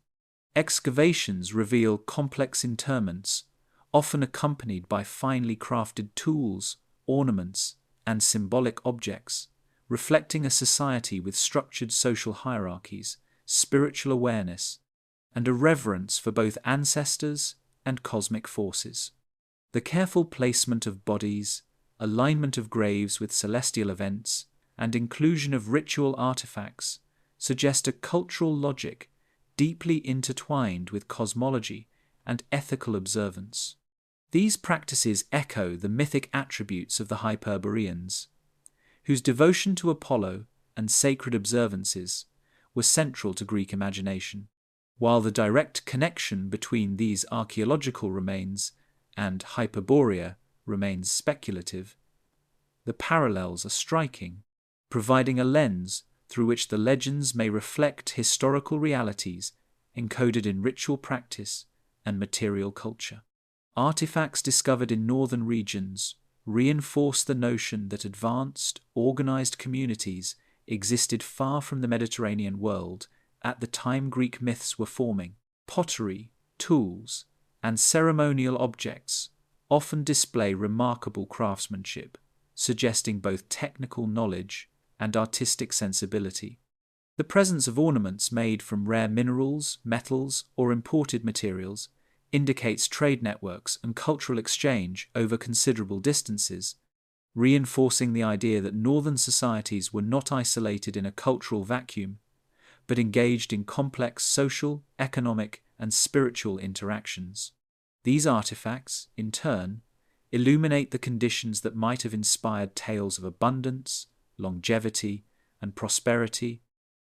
Excavations reveal complex interments, often accompanied by finely crafted tools, ornaments, and symbolic objects, reflecting a society with structured social hierarchies, spiritual awareness, and a reverence for both ancestors and cosmic forces. The careful placement of bodies, alignment of graves with celestial events, and inclusion of ritual artifacts suggest a cultural logic deeply intertwined with cosmology and ethical observance. These practices echo the mythic attributes of the Hyperboreans, whose devotion to Apollo and sacred observances were central to Greek imagination. While the direct connection between these archaeological remains and Hyperborea remains speculative, the parallels are striking, providing a lens through which the legends may reflect historical realities encoded in ritual practice and material culture. Artifacts discovered in northern regions reinforce the notion that advanced, organized communities existed far from the Mediterranean world at the time Greek myths were forming. Pottery, tools, and ceremonial objects often display remarkable craftsmanship, suggesting both technical knowledge and artistic sensibility. The presence of ornaments made from rare minerals, metals, or imported materials indicates trade networks and cultural exchange over considerable distances, reinforcing the idea that northern societies were not isolated in a cultural vacuum, but engaged in complex social, economic, and spiritual interactions. These artifacts, in turn, illuminate the conditions that might have inspired tales of abundance, longevity, and prosperity,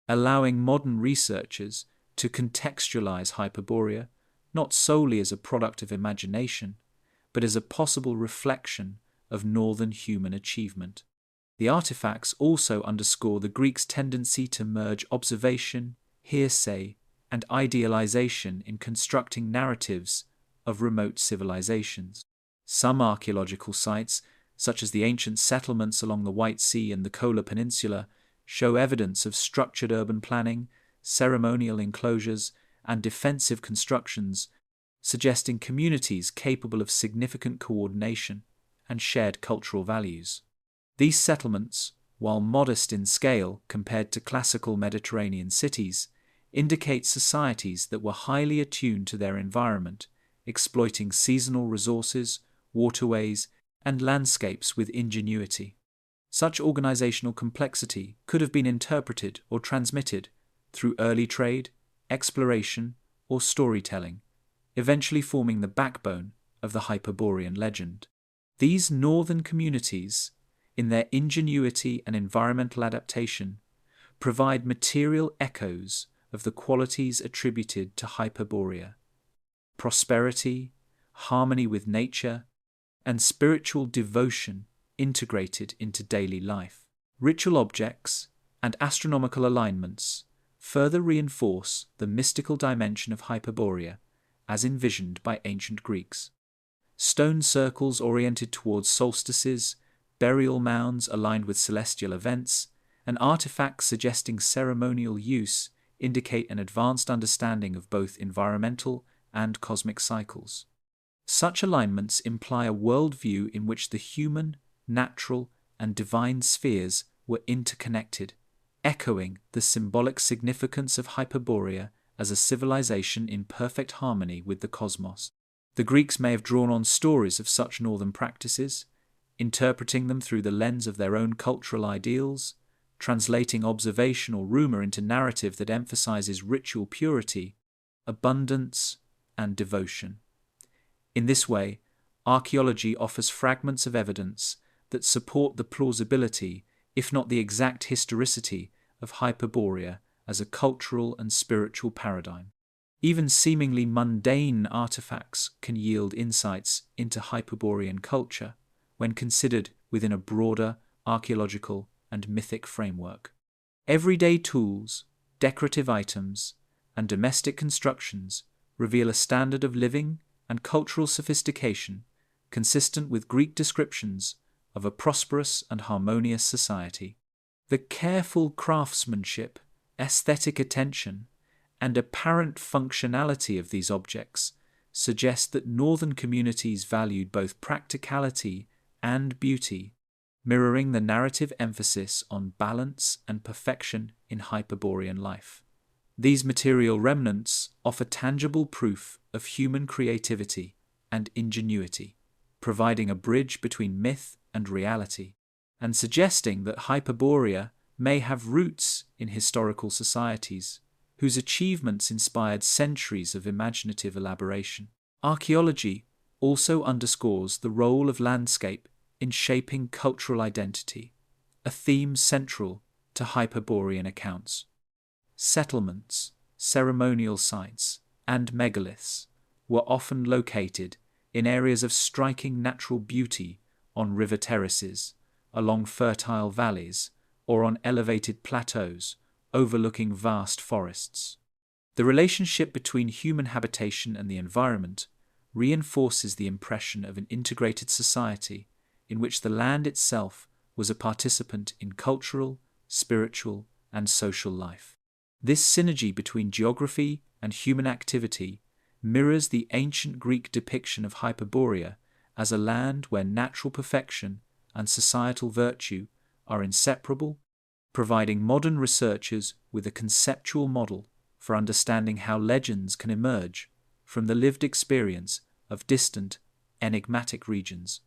allowing modern researchers to contextualize Hyperborea not solely as a product of imagination, but as a possible reflection of northern human achievement. The artifacts also underscore the Greeks' tendency to merge observation, hearsay, and idealization in constructing narratives of remote civilizations. Some archaeological sites, such as the ancient settlements along the White Sea and the Kola Peninsula, show evidence of structured urban planning, ceremonial enclosures, and defensive constructions, suggesting communities capable of significant coordination and shared cultural values. These settlements, while modest in scale compared to classical Mediterranean cities, indicate societies that were highly attuned to their environment, exploiting seasonal resources, waterways, and landscapes with ingenuity. Such organizational complexity could have been interpreted or transmitted through early trade, exploration, or storytelling, eventually forming the backbone of the Hyperborean legend. These northern communities, in their ingenuity and environmental adaptation, provide material echoes of the qualities attributed to Hyperborea: prosperity, harmony with nature, and spiritual devotion integrated into daily life. Ritual objects and astronomical alignments further reinforce the mystical dimension of Hyperborea as envisioned by ancient Greeks. Stone circles oriented towards solstices, burial mounds aligned with celestial events, and artifacts suggesting ceremonial use indicate an advanced understanding of both environmental and cosmic cycles. Such alignments imply a worldview in which the human, natural, and divine spheres were interconnected, echoing the symbolic significance of Hyperborea as a civilization in perfect harmony with the cosmos. The Greeks may have drawn on stories of such northern practices, interpreting them through the lens of their own cultural ideals, translating observation or rumor into narrative that emphasizes ritual purity, abundance, and devotion. In this way, archaeology offers fragments of evidence that support the plausibility, if not the exact historicity, of Hyperborea as a cultural and spiritual paradigm. Even seemingly mundane artifacts can yield insights into Hyperborean culture when considered within a broader archaeological and mythic framework. Everyday tools, decorative items, and domestic constructions reveal a standard of living and cultural sophistication consistent with Greek descriptions of a prosperous and harmonious society. The careful craftsmanship, aesthetic attention, and apparent functionality of these objects suggest that northern communities valued both practicality and beauty, mirroring the narrative emphasis on balance and perfection in Hyperborean life. These material remnants offer tangible proof of human creativity and ingenuity, providing a bridge between myth and reality, and suggesting that Hyperborea may have roots in historical societies whose achievements inspired centuries of imaginative elaboration. Archaeology also underscores the role of landscape in shaping cultural identity, a theme central to Hyperborean accounts. Settlements, ceremonial sites, and megaliths were often located in areas of striking natural beauty on river terraces, along fertile valleys, or on elevated plateaus overlooking vast forests. The relationship between human habitation and the environment reinforces the impression of an integrated society in which the land itself was a participant in cultural, spiritual, and social life. This synergy between geography and human activity mirrors the ancient Greek depiction of Hyperborea as a land where natural perfection and societal virtue are inseparable, providing modern researchers with a conceptual model for understanding how legends can emerge from the lived experience of distant, enigmatic regions.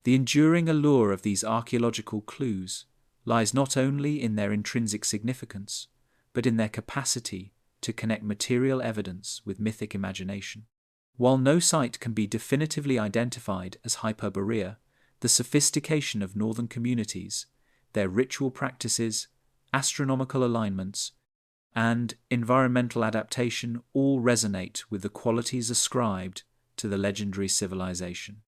The enduring allure of these archaeological clues lies not only in their intrinsic significance, but in their capacity to connect material evidence with mythic imagination. While no site can be definitively identified as Hyperborea, the sophistication of northern communities, their ritual practices, astronomical alignments, and environmental adaptation all resonate with the qualities ascribed to the legendary civilization.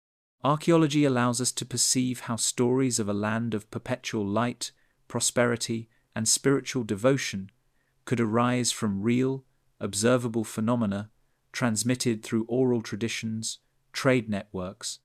Archaeology allows us to perceive how stories of a land of perpetual light, prosperity, and spiritual devotion could arise from real, observable phenomena transmitted through oral traditions, trade networks,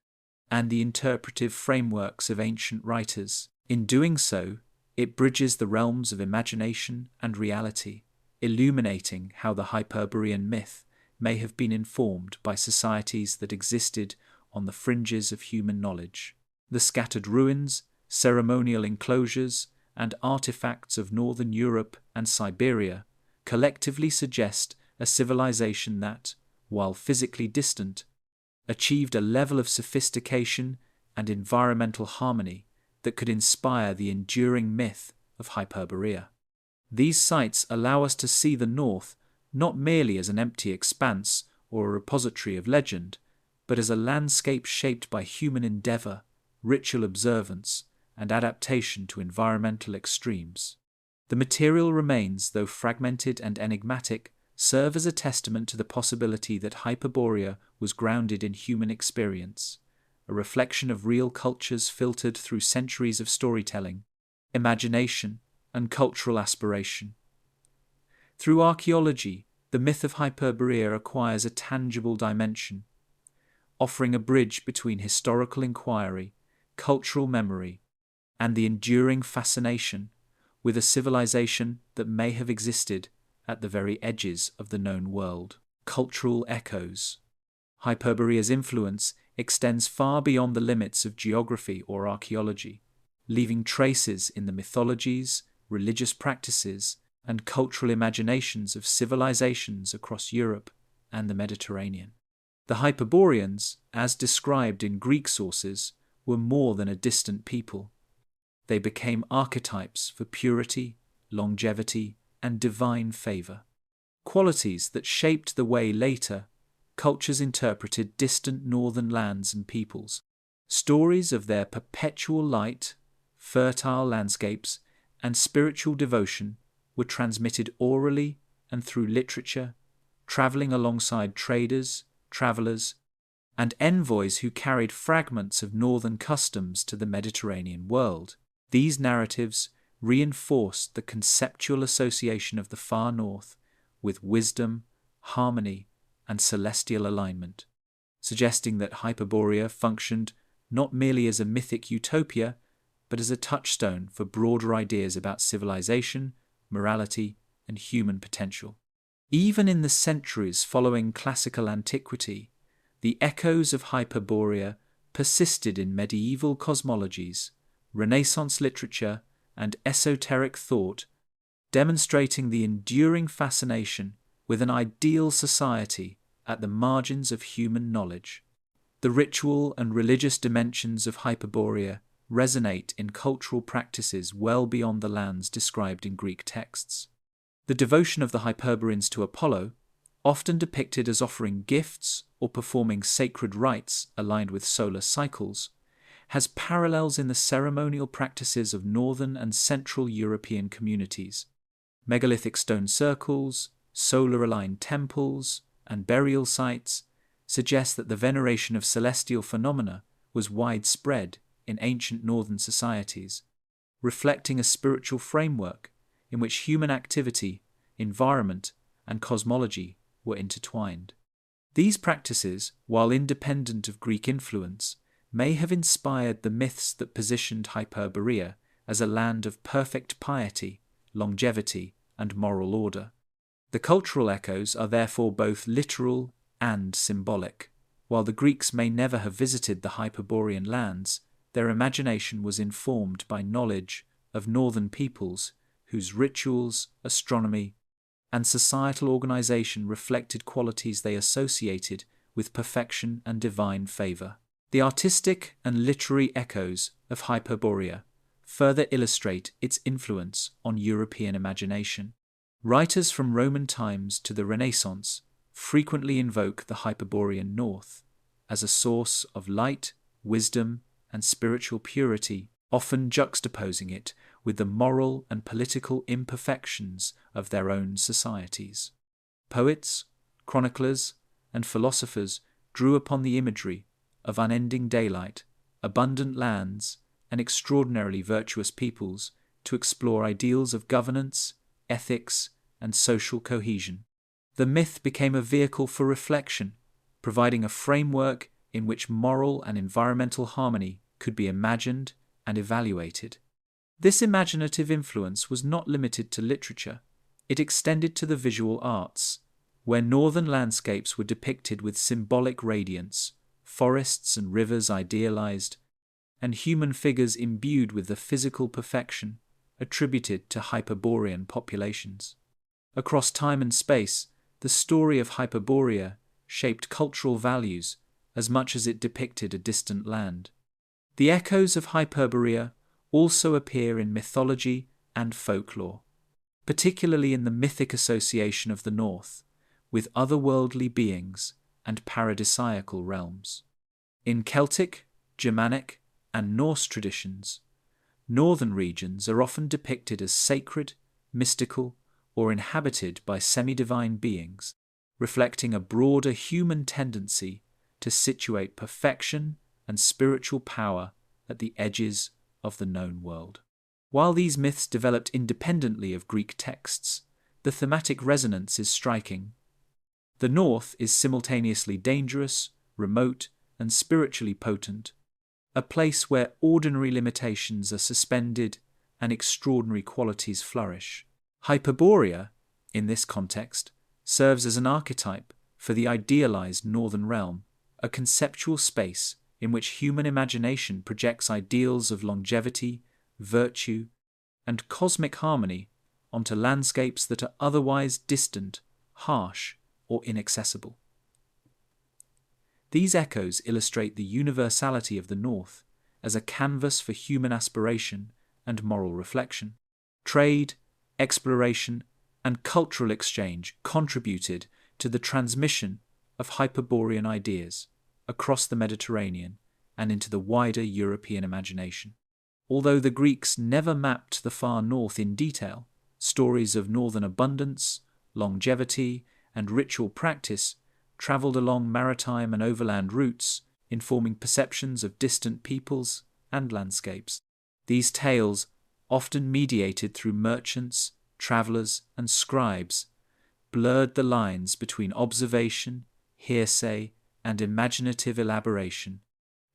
and the interpretive frameworks of ancient writers. In doing so, it bridges the realms of imagination and reality, illuminating how the Hyperborean myth may have been informed by societies that existed on the fringes of human knowledge. The scattered ruins, ceremonial enclosures, and artifacts of northern Europe and Siberia collectively suggest a civilization that, while physically distant, achieved a level of sophistication and environmental harmony that could inspire the enduring myth of Hyperborea. These sites allow us to see the North not merely as an empty expanse or a repository of legend, but as a landscape shaped by human endeavor, ritual observance, and adaptation to environmental extremes. The material remains, though fragmented and enigmatic, serve as a testament to the possibility that Hyperborea was grounded in human experience, a reflection of real cultures filtered through centuries of storytelling, imagination, and cultural aspiration. Through archaeology, the myth of Hyperborea acquires a tangible dimension, offering a bridge between historical inquiry, cultural memory, and the enduring fascination with a civilization that may have existed at the very edges of the known world. Cultural echoes. Hyperborea's influence extends far beyond the limits of geography or archaeology, leaving traces in the mythologies, religious practices, and cultural imaginations of civilizations across Europe and the Mediterranean. The Hyperboreans, as described in Greek sources, were more than a distant people. They became archetypes for purity, longevity, and divine favor, qualities that shaped the way later cultures interpreted distant northern lands and peoples. Stories of their perpetual light, fertile landscapes, and spiritual devotion were transmitted orally and through literature, traveling alongside traders, travelers, and envoys who carried fragments of northern customs to the Mediterranean world. These narratives reinforced the conceptual association of the far north with wisdom, harmony, and celestial alignment, suggesting that Hyperborea functioned not merely as a mythic utopia, but as a touchstone for broader ideas about civilization, morality, and human potential. Even in the centuries following classical antiquity, the echoes of Hyperborea persisted in medieval cosmologies, Renaissance literature, and esoteric thought, demonstrating the enduring fascination with an ideal society at the margins of human knowledge. The ritual and religious dimensions of Hyperborea resonate in cultural practices well beyond the lands described in Greek texts. The devotion of the Hyperboreans to Apollo, often depicted as offering gifts or performing sacred rites aligned with solar cycles, has parallels in the ceremonial practices of northern and central European communities. Megalithic stone circles, solar-aligned temples, and burial sites suggest that the veneration of celestial phenomena was widespread in ancient northern societies, reflecting a spiritual framework in which human activity, environment, and cosmology were intertwined. These practices, while independent of Greek influence, may have inspired the myths that positioned Hyperborea as a land of perfect piety, longevity, and moral order. The cultural echoes are therefore both literal and symbolic. While the Greeks may never have visited the Hyperborean lands, their imagination was informed by knowledge of northern peoples whose rituals, astronomy, and societal organization reflected qualities they associated with perfection and divine favor. The artistic and literary echoes of Hyperborea further illustrate its influence on European imagination. Writers from Roman times to the Renaissance frequently invoke the Hyperborean North as a source of light, wisdom, and spiritual purity, often juxtaposing it with the moral and political imperfections of their own societies. Poets, chroniclers, and philosophers drew upon the imagery of unending daylight, abundant lands, and extraordinarily virtuous peoples to explore ideals of governance, ethics, and social cohesion. The myth became a vehicle for reflection, providing a framework in which moral and environmental harmony could be imagined and evaluated. This imaginative influence was not limited to literature. It extended to the visual arts, where northern landscapes were depicted with symbolic radiance, forests and rivers idealized, and human figures imbued with the physical perfection attributed to Hyperborean populations. Across time and space, the story of Hyperborea shaped cultural values as much as it depicted a distant land. The echoes of Hyperborea also appear in mythology and folklore, particularly in the mythic association of the North with otherworldly beings and paradisiacal realms. In Celtic, Germanic, and Norse traditions, northern regions are often depicted as sacred, mystical, or inhabited by semi-divine beings, reflecting a broader human tendency to situate perfection and spiritual power at the edges of the known world. While these myths developed independently of Greek texts, the thematic resonance is striking. The North is simultaneously dangerous, remote, and spiritually potent, a place where ordinary limitations are suspended and extraordinary qualities flourish. Hyperborea, in this context, serves as an archetype for the idealized northern realm, a conceptual space in which human imagination projects ideals of longevity, virtue, and cosmic harmony onto landscapes that are otherwise distant, harsh, or inaccessible. These echoes illustrate the universality of the North as a canvas for human aspiration and moral reflection. Trade, exploration, and cultural exchange contributed to the transmission of Hyperborean ideas across the Mediterranean and into the wider European imagination. Although the Greeks never mapped the far north in detail, stories of northern abundance, longevity, and ritual practice travelled along maritime and overland routes, informing perceptions of distant peoples and landscapes. These tales, often mediated through merchants, travellers, and scribes, blurred the lines between observation, hearsay, and imaginative elaboration,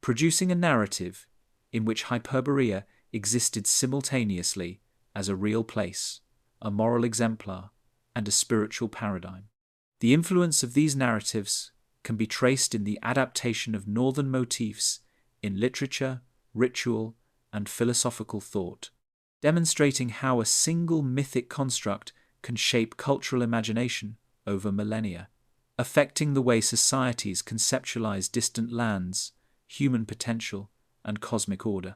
producing a narrative in which Hyperborea existed simultaneously as a real place, a moral exemplar, and a spiritual paradigm. The influence of these narratives can be traced in the adaptation of northern motifs in literature, ritual, and philosophical thought, demonstrating how a single mythic construct can shape cultural imagination over millennia, affecting the way societies conceptualize distant lands, human potential, and cosmic order.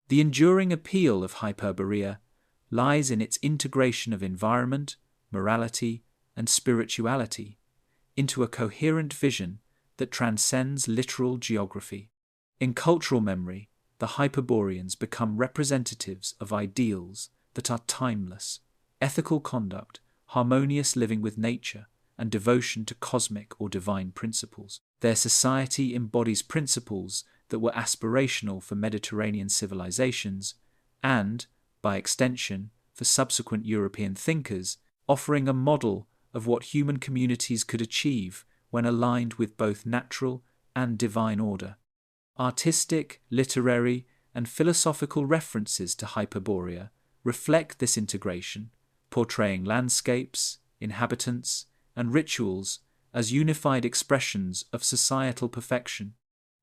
The enduring appeal of Hyperborea lies in its integration of environment, morality, and spirituality into a coherent vision that transcends literal geography. In cultural memory, the Hyperboreans become representatives of ideals that are timeless, ethical conduct, harmonious living with nature, and devotion to cosmic or divine principles. Their society embodies principles that were aspirational for Mediterranean civilizations and, by extension, for subsequent European thinkers, offering a model of what human communities could achieve when aligned with both natural and divine order. Artistic, literary, and philosophical references to Hyperborea reflect this integration, portraying landscapes, inhabitants, and rituals as unified expressions of societal perfection,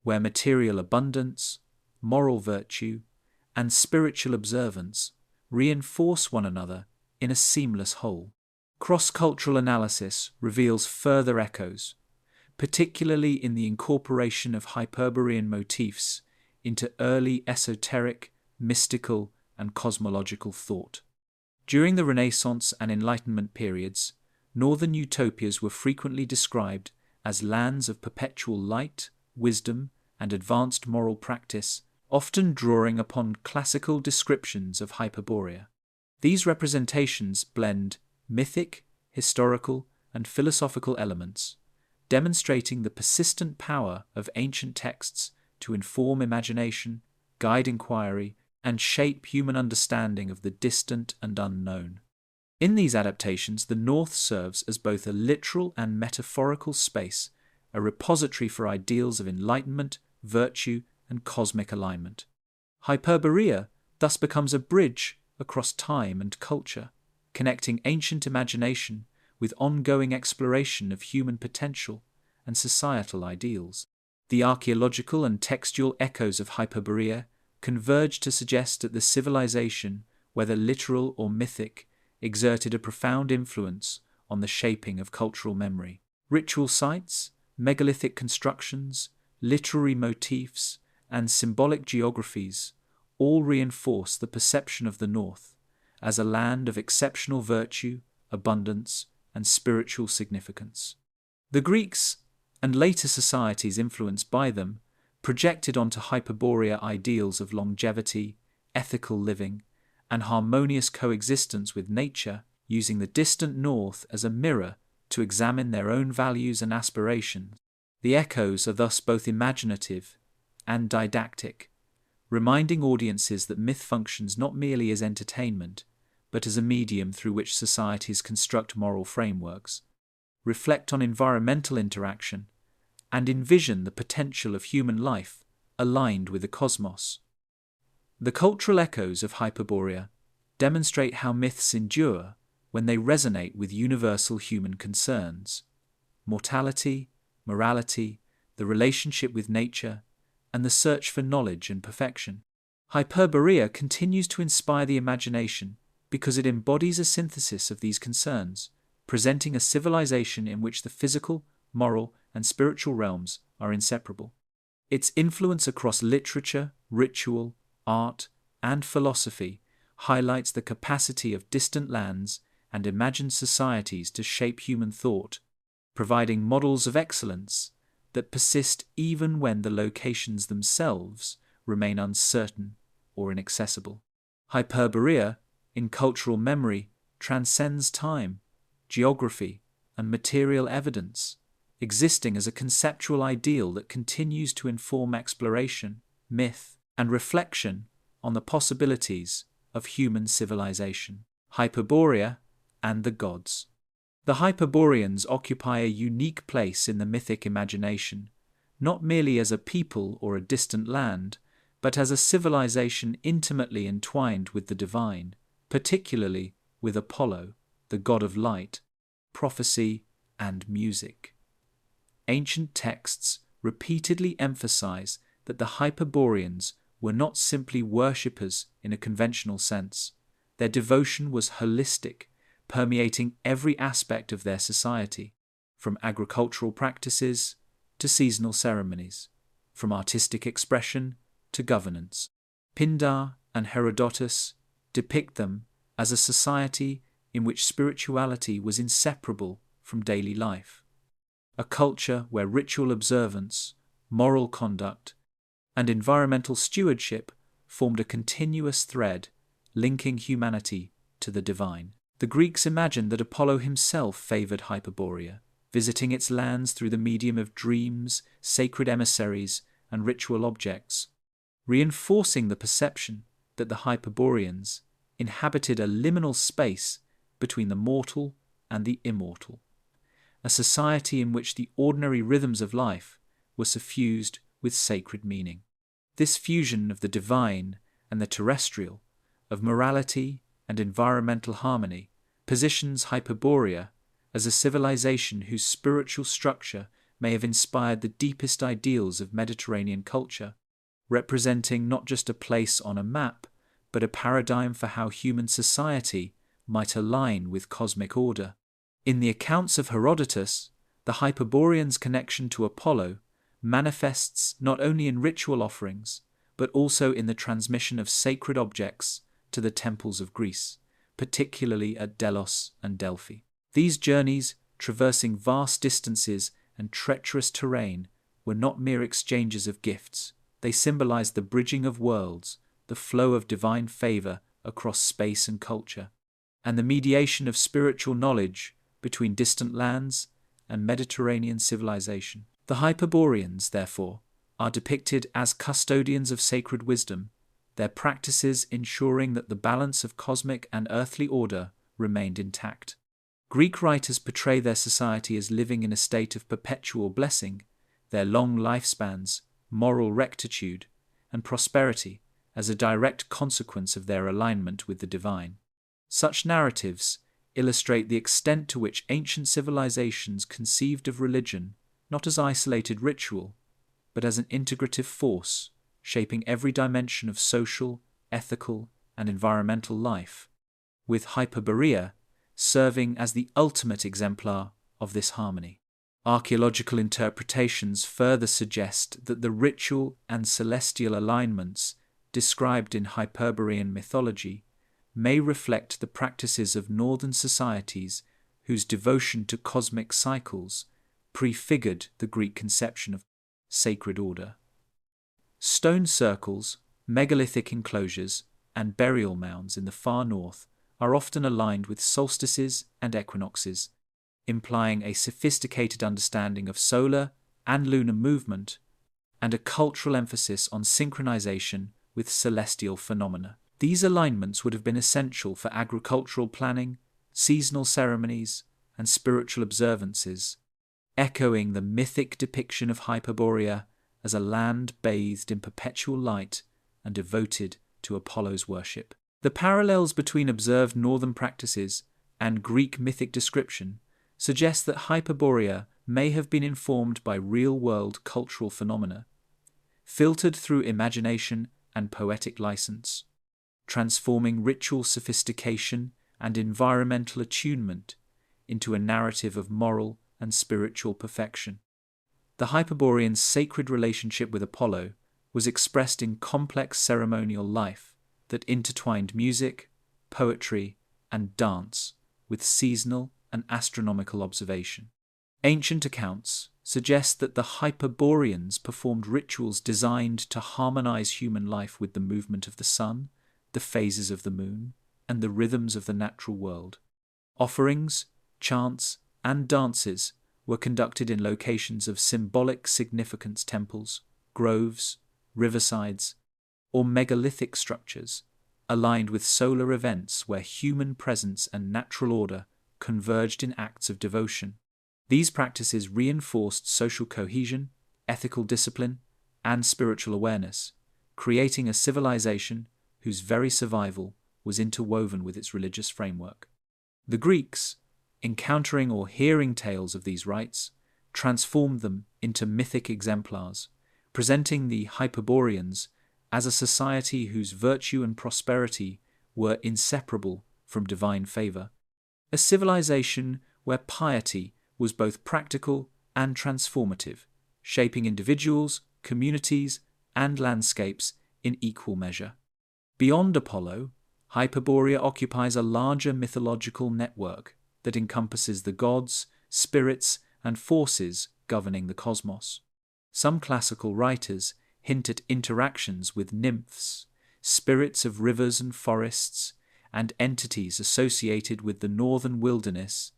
where material abundance, moral virtue, and spiritual observance reinforce one another in a seamless whole. Cross-cultural analysis reveals further echoes, particularly in the incorporation of Hyperborean motifs into early esoteric, mystical, and cosmological thought. During the Renaissance and Enlightenment periods, northern utopias were frequently described as lands of perpetual light, wisdom, and advanced moral practice, often drawing upon classical descriptions of Hyperborea. These representations blend mythic, historical, and philosophical elements, demonstrating the persistent power of ancient texts to inform imagination, guide inquiry, and shape human understanding of the distant and unknown. In these adaptations, the North serves as both a literal and metaphorical space, a repository for ideals of enlightenment, virtue, and cosmic alignment. Hyperborea thus becomes a bridge across time and culture, connecting ancient imagination with ongoing exploration of human potential and societal ideals. The archaeological and textual echoes of Hyperborea converge to suggest that the civilization, whether literal or mythic, exerted a profound influence on the shaping of cultural memory. Ritual sites, megalithic constructions, literary motifs, and symbolic geographies all reinforce the perception of the North as a land of exceptional virtue, abundance, and spiritual significance. The Greeks, and later societies influenced by them, projected onto Hyperborea ideals of longevity, ethical living, and harmonious coexistence with nature, using the distant North as a mirror to examine their own values and aspirations. The echoes are thus both imaginative and didactic, reminding audiences that myth functions not merely as entertainment, but as a medium through which societies construct moral frameworks, reflect on environmental interaction, and envision the potential of human life aligned with the cosmos. The cultural echoes of Hyperborea demonstrate how myths endure when they resonate with universal human concerns: mortality, morality, the relationship with nature, and the search for knowledge and perfection. Hyperborea continues to inspire the imagination because it embodies a synthesis of these concerns, presenting a civilization in which the physical, moral, and spiritual realms are inseparable. Its influence across literature, ritual, art, and philosophy highlights the capacity of distant lands and imagined societies to shape human thought, providing models of excellence that persist even when the locations themselves remain uncertain or inaccessible. Hyperborea, in cultural memory, transcends time, geography, and material evidence, existing as a conceptual ideal that continues to inform exploration, myth, and reflection on the possibilities of human civilization. Hyperborea and the gods. The Hyperboreans occupy a unique place in the mythic imagination, not merely as a people or a distant land, but as a civilization intimately entwined with the divine, particularly with Apollo, the god of light, prophecy, and music. Ancient texts repeatedly emphasize that the Hyperboreans were not simply worshippers in a conventional sense. Their devotion was holistic, permeating every aspect of their society, from agricultural practices to seasonal ceremonies, from artistic expression to governance. Pindar and Herodotus depict them as a society in which spirituality was inseparable from daily life, a culture where ritual observance, moral conduct, and environmental stewardship formed a continuous thread linking humanity to the divine. The Greeks imagined that Apollo himself favored Hyperborea, visiting its lands through the medium of dreams, sacred emissaries, and ritual objects, reinforcing the perception that the Hyperboreans inhabited a liminal space between the mortal and the immortal, a society in which the ordinary rhythms of life were suffused with sacred meaning. This fusion of the divine and the terrestrial, of morality and environmental harmony, positions Hyperborea as a civilization whose spiritual structure may have inspired the deepest ideals of Mediterranean culture, representing not just a place on a map, but a paradigm for how human society might align with cosmic order. In the accounts of Herodotus, the Hyperboreans' connection to Apollo manifests not only in ritual offerings, but also in the transmission of sacred objects to the temples of Greece, particularly at Delos and Delphi. These journeys, traversing vast distances and treacherous terrain, were not mere exchanges of gifts. They symbolized the bridging of worlds, the flow of divine favor across space and culture, and the mediation of spiritual knowledge between distant lands and Mediterranean civilization. The Hyperboreans, therefore, are depicted as custodians of sacred wisdom, their practices ensuring that the balance of cosmic and earthly order remained intact. Greek writers portray their society as living in a state of perpetual blessing, their long lifespans, moral rectitude, and prosperity as a direct consequence of their alignment with the divine. Such narratives illustrate the extent to which ancient civilizations conceived of religion not as isolated ritual, but as an integrative force, shaping every dimension of social, ethical, and environmental life, with Hyperborea serving as the ultimate exemplar of this harmony. Archaeological interpretations further suggest that the ritual and celestial alignments described in Hyperborean mythology may reflect the practices of northern societies whose devotion to cosmic cycles prefigured the Greek conception of sacred order. Stone circles, megalithic enclosures, and burial mounds in the far north are often aligned with solstices and equinoxes, implying a sophisticated understanding of solar and lunar movement and a cultural emphasis on synchronization with celestial phenomena. These alignments would have been essential for agricultural planning, seasonal ceremonies, and spiritual observances, echoing the mythic depiction of Hyperborea as a land bathed in perpetual light and devoted to Apollo's worship. The parallels between observed northern practices and Greek mythic description suggest that Hyperborea may have been informed by real-world cultural phenomena, filtered through imagination and poetic license, transforming ritual sophistication and environmental attunement into a narrative of moral and spiritual perfection. The Hyperboreans' sacred relationship with Apollo was expressed in complex ceremonial life that intertwined music, poetry, and dance with seasonal and astronomical observation. Ancient accounts suggest that the Hyperboreans performed rituals designed to harmonize human life with the movement of the sun, the phases of the moon, and the rhythms of the natural world. Offerings, chants, and dances were conducted in locations of symbolic significance: temples, groves, riversides, or megalithic structures, aligned with solar events where human presence and natural order converged in acts of devotion. These practices reinforced social cohesion, ethical discipline, and spiritual awareness, creating a civilization whose very survival was interwoven with its religious framework. The Greeks, Encountering or hearing tales of these rites transformed them into mythic exemplars, presenting the Hyperboreans as a society whose virtue and prosperity were inseparable from divine favor, a civilization where piety was both practical and transformative, shaping individuals, communities, and landscapes in equal measure. Beyond Apollo, Hyperborea occupies a larger mythological network that encompasses the gods, spirits, and forces governing the cosmos. Some classical writers hint at interactions with nymphs, spirits of rivers and forests, and entities associated with the northern wilderness,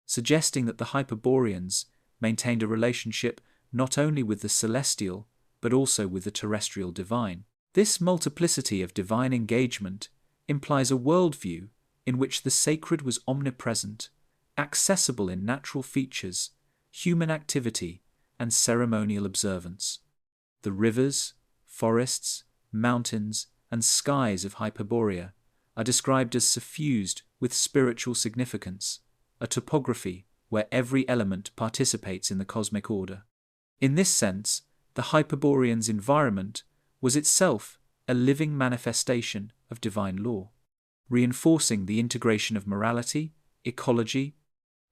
suggesting that the Hyperboreans maintained a relationship not only with the celestial, but also with the terrestrial divine. This multiplicity of divine engagement implies a worldview in which the sacred was omnipresent, accessible in natural features, human activity, and ceremonial observance. The rivers, forests, mountains, and skies of Hyperborea are described as suffused with spiritual significance, a topography where every element participates in the cosmic order. In this sense, the Hyperboreans' environment was itself a living manifestation of divine law, reinforcing the integration of morality, ecology,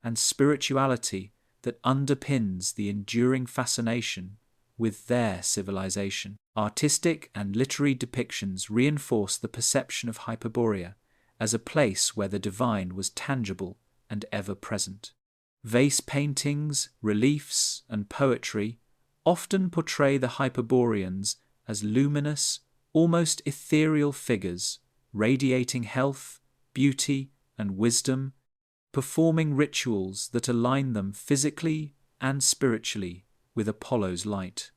and spirituality that underpins the enduring fascination with their civilization. Artistic and literary depictions reinforce the perception of Hyperborea as a place where the divine was tangible and ever-present. Vase paintings, reliefs, and poetry often portray the Hyperboreans as luminous, almost ethereal figures, radiating health, beauty, and wisdom, performing rituals that align them physically and spiritually with Apollo's light.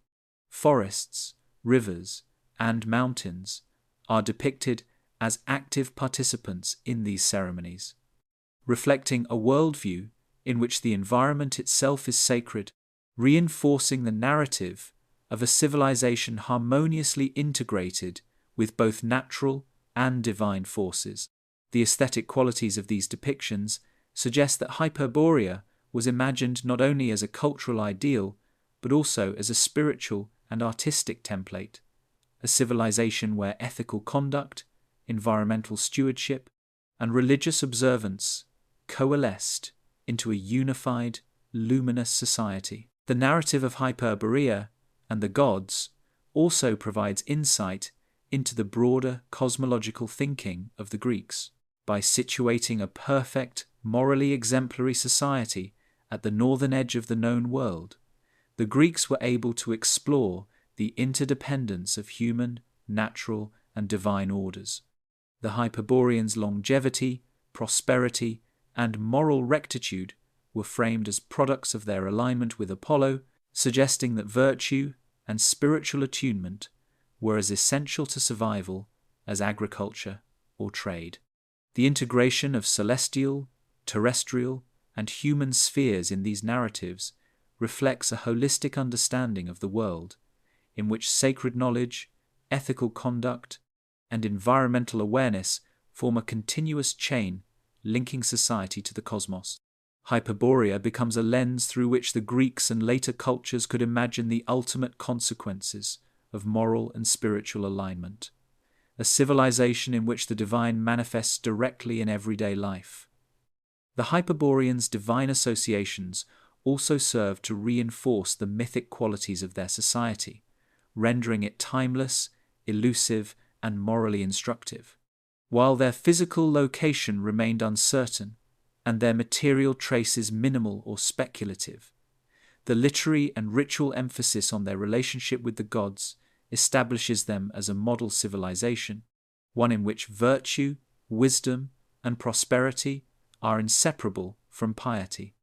Forests, rivers, and mountains are depicted as active participants in these ceremonies, reflecting a worldview in which the environment itself is sacred, reinforcing the narrative of a civilization harmoniously integrated with both natural and divine forces. The aesthetic qualities of these depictions suggest that Hyperborea was imagined not only as a cultural ideal, but also as a spiritual and artistic template, a civilization where ethical conduct, environmental stewardship, and religious observance coalesced into a unified, luminous society. The narrative of Hyperborea and the gods also provides insight into the broader cosmological thinking of the Greeks. By situating a perfect, morally exemplary society at the northern edge of the known world, the Greeks were able to explore the interdependence of human, natural, and divine orders. The Hyperboreans' longevity, prosperity, and moral rectitude were framed as products of their alignment with Apollo, suggesting that virtue and spiritual attunement were as essential to survival as agriculture or trade. The integration of celestial, terrestrial, and human spheres in these narratives reflects a holistic understanding of the world, in which sacred knowledge, ethical conduct, and environmental awareness form a continuous chain linking society to the cosmos. Hyperborea becomes a lens through which the Greeks and later cultures could imagine the ultimate consequences of moral and spiritual alignment, a civilization in which the divine manifests directly in everyday life. The Hyperboreans' divine associations also serve to reinforce the mythic qualities of their society, rendering it timeless, elusive, and morally instructive. While their physical location remained uncertain, and their material traces minimal or speculative, the literary and ritual emphasis on their relationship with the gods establishes them as a model civilization, one in which virtue, wisdom, and prosperity are inseparable from piety.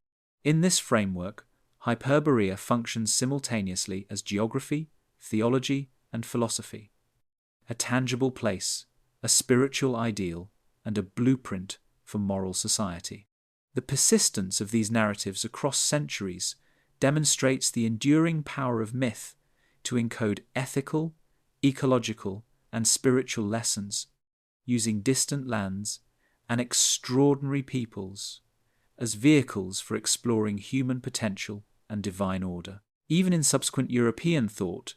In this framework, Hyperborea functions simultaneously as geography, theology, and philosophy, a tangible place, a spiritual ideal, and a blueprint for moral society. The persistence of these narratives across centuries demonstrates the enduring power of myth to encode ethical, ecological, and spiritual lessons, using distant lands and extraordinary peoples as vehicles for exploring human potential and divine order. Even in subsequent European thought,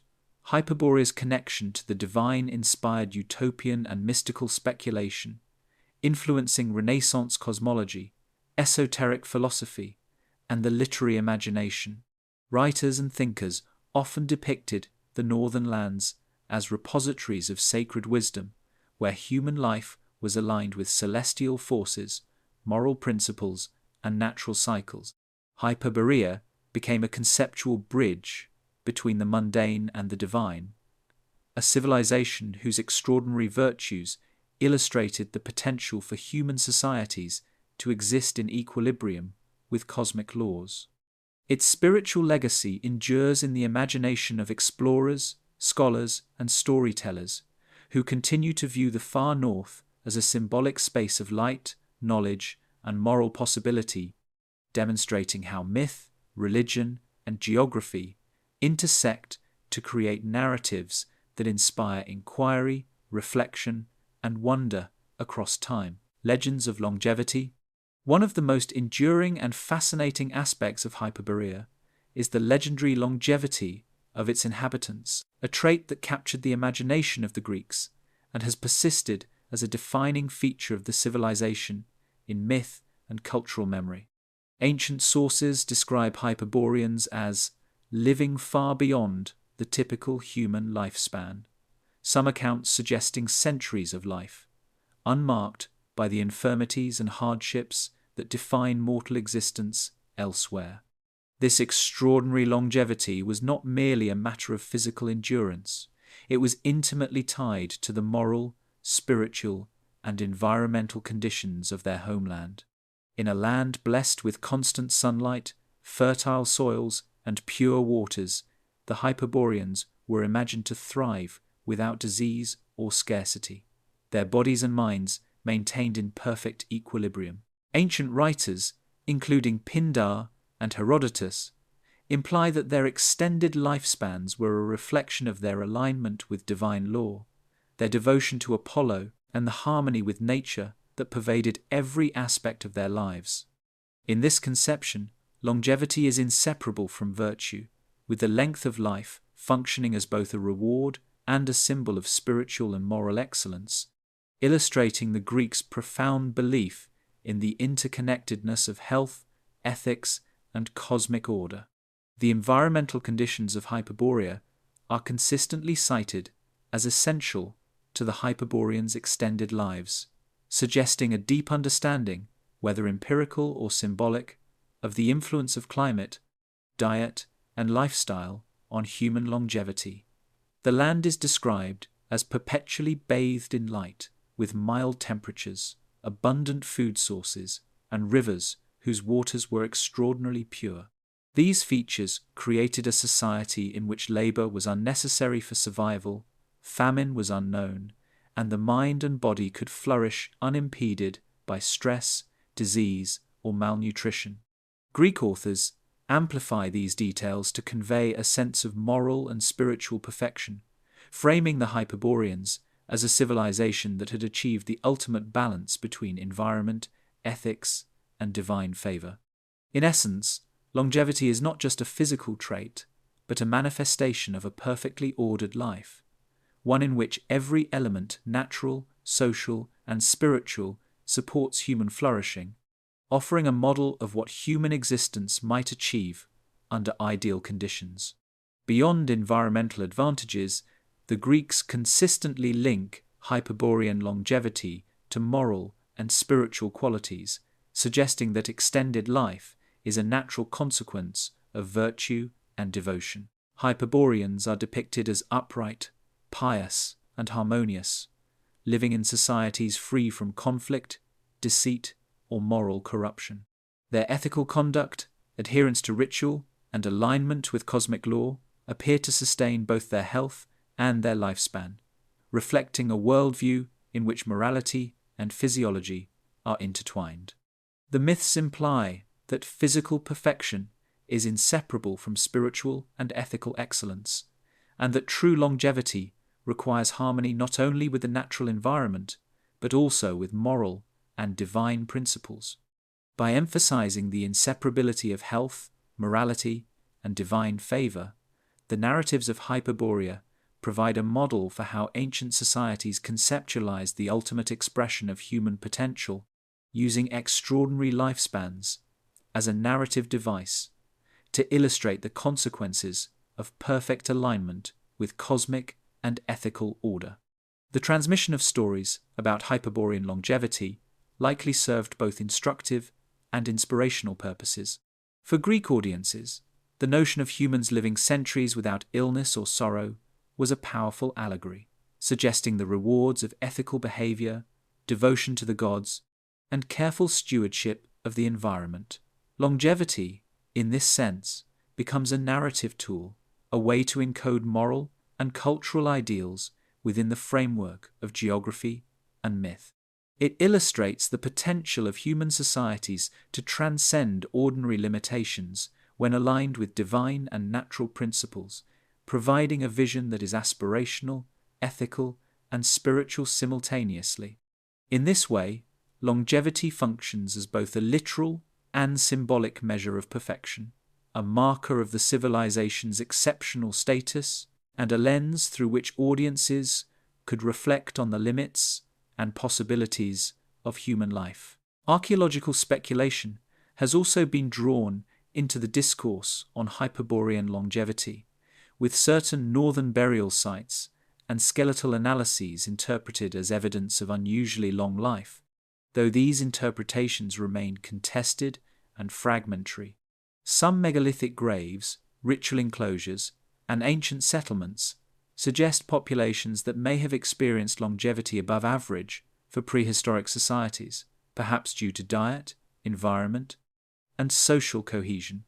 Hyperborea's connection to the divine inspired utopian and mystical speculation, influencing Renaissance cosmology, esoteric philosophy, and the literary imagination. Writers and thinkers often depicted the northern lands as repositories of sacred wisdom, where human life was aligned with celestial forces, moral principles, and natural cycles. Hyperborea became a conceptual bridge between the mundane and the divine, a civilization whose extraordinary virtues illustrated the potential for human societies to exist in equilibrium with cosmic laws. Its spiritual legacy endures in the imagination of explorers, scholars, and storytellers who continue to view the far north as a symbolic space of light, knowledge, and moral possibility, demonstrating how myth, religion, and geography intersect to create narratives that inspire inquiry, reflection, and wonder across time. Legends of longevity. One of the most enduring and fascinating aspects of Hyperborea is the legendary longevity of its inhabitants, a trait that captured the imagination of the Greeks and has persisted as a defining feature of the civilization in myth and cultural memory. Ancient sources describe Hyperboreans as living far beyond the typical human lifespan, some accounts suggesting centuries of life, unmarked by the infirmities and hardships that define mortal existence elsewhere. This extraordinary longevity was not merely a matter of physical endurance, it was intimately tied to the moral, spiritual, and environmental conditions of their homeland. In a land blessed with constant sunlight, fertile soils, and pure waters, the Hyperboreans were imagined to thrive without disease or scarcity, their bodies and minds maintained in perfect equilibrium. Ancient writers, including Pindar and Herodotus, imply that their extended lifespans were a reflection of their alignment with divine law, their devotion to Apollo, and the harmony with nature that pervaded every aspect of their lives. In this conception, longevity is inseparable from virtue, with the length of life functioning as both a reward and a symbol of spiritual and moral excellence, illustrating the Greeks' profound belief in the interconnectedness of health, ethics, and cosmic order. The environmental conditions of Hyperborea are consistently cited as essential to the Hyperboreans' extended lives, suggesting a deep understanding, whether empirical or symbolic, of the influence of climate, diet, and lifestyle on human longevity. The land is described as perpetually bathed in light, with mild temperatures, abundant food sources, and rivers whose waters were extraordinarily pure. These features created a society in which labor was unnecessary for survival, famine was unknown, and the mind and body could flourish unimpeded by stress, disease, or malnutrition. Greek authors amplify these details to convey a sense of moral and spiritual perfection, framing the Hyperboreans as a civilization that had achieved the ultimate balance between environment, ethics, and divine favor. In essence, longevity is not just a physical trait, but a manifestation of a perfectly ordered life, one in which every element, natural, social, and spiritual, supports human flourishing, offering a model of what human existence might achieve under ideal conditions. Beyond environmental advantages, the Greeks consistently link Hyperborean longevity to moral and spiritual qualities, suggesting that extended life is a natural consequence of virtue and devotion. Hyperboreans are depicted as upright, pious, and harmonious, living in societies free from conflict, deceit, or moral corruption. Their ethical conduct, adherence to ritual, and alignment with cosmic law appear to sustain both their health and their lifespan, reflecting a worldview in which morality and physiology are intertwined. The myths imply that physical perfection is inseparable from spiritual and ethical excellence, and that true longevity requires harmony not only with the natural environment, but also with moral and divine principles. By emphasizing the inseparability of health, morality, and divine favor, the narratives of Hyperborea provide a model for how ancient societies conceptualized the ultimate expression of human potential, using extraordinary lifespans as a narrative device to illustrate the consequences of perfect alignment with cosmic and ethical order. The transmission of stories about Hyperborean longevity likely served both instructive and inspirational purposes. For Greek audiences, the notion of humans living centuries without illness or sorrow was a powerful allegory, suggesting the rewards of ethical behavior, devotion to the gods, and careful stewardship of the environment. Longevity, in this sense, becomes a narrative tool, a way to encode moral and cultural ideals within the framework of geography and myth. It illustrates the potential of human societies to transcend ordinary limitations when aligned with divine and natural principles, providing a vision that is aspirational, ethical, and spiritual simultaneously. In this way, longevity functions as both a literal and symbolic measure of perfection, a marker of the civilization's exceptional status, and a lens through which audiences could reflect on the limits and possibilities of human life. Archaeological speculation has also been drawn into the discourse on Hyperborean longevity, with certain northern burial sites and skeletal analyses interpreted as evidence of unusually long life, though these interpretations remain contested and fragmentary. Some megalithic graves, ritual enclosures, and ancient settlements suggest populations that may have experienced longevity above average for prehistoric societies, perhaps due to diet, environment, and social cohesion.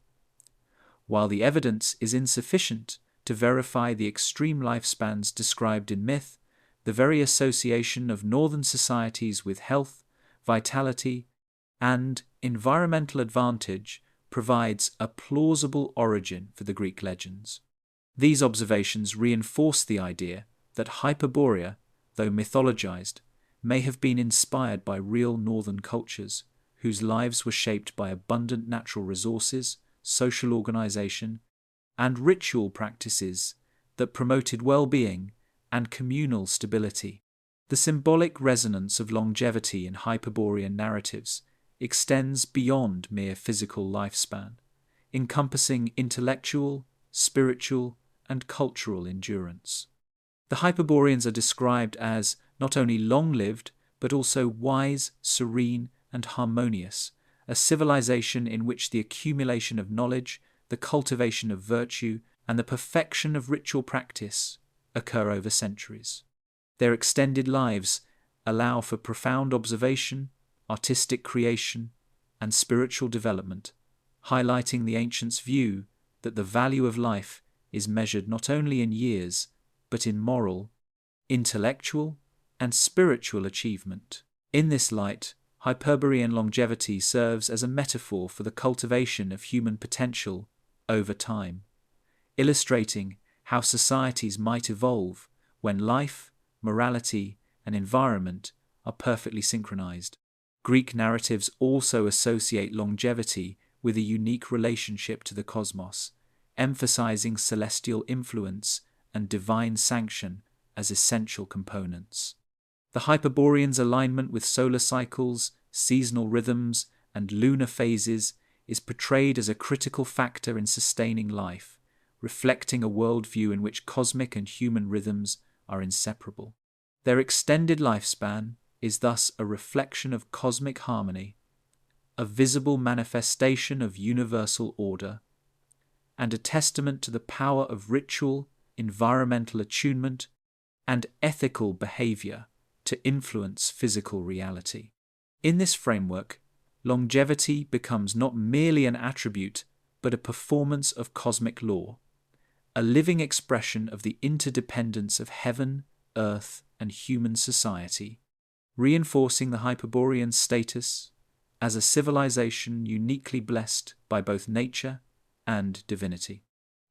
While the evidence is insufficient to verify the extreme lifespans described in myth, the very association of northern societies with health, vitality, and environmental advantage provides a plausible origin for the Greek legends. These observations reinforce the idea that Hyperborea, though mythologized, may have been inspired by real northern cultures whose lives were shaped by abundant natural resources, social organization, and ritual practices that promoted well-being and communal stability. The symbolic resonance of longevity in Hyperborean narratives extends beyond mere physical lifespan, encompassing intellectual, spiritual, and cultural endurance. The Hyperboreans are described as not only long-lived, but also wise, serene, and harmonious, a civilization in which the accumulation of knowledge, the cultivation of virtue, and the perfection of ritual practice occur over centuries. Their extended lives allow for profound observation, artistic creation, and spiritual development, highlighting the ancients' view that the value of life is measured not only in years, but in moral, intellectual, and spiritual achievement. In this light, Hyperborean longevity serves as a metaphor for the cultivation of human potential over time, illustrating how societies might evolve when life, morality, and environment are perfectly synchronized. Greek narratives also associate longevity with a unique relationship to the cosmos, emphasizing celestial influence and divine sanction as essential components. The Hyperboreans' alignment with solar cycles, seasonal rhythms, and lunar phases is portrayed as a critical factor in sustaining life, reflecting a worldview in which cosmic and human rhythms are inseparable. Their extended lifespan is thus a reflection of cosmic harmony, a visible manifestation of universal order, and a testament to the power of ritual, environmental attunement, and ethical behavior to influence physical reality. In this framework, longevity becomes not merely an attribute, but a performance of cosmic law, a living expression of the interdependence of heaven, earth, and human society, reinforcing the Hyperborean status as a civilization uniquely blessed by both nature and divinity.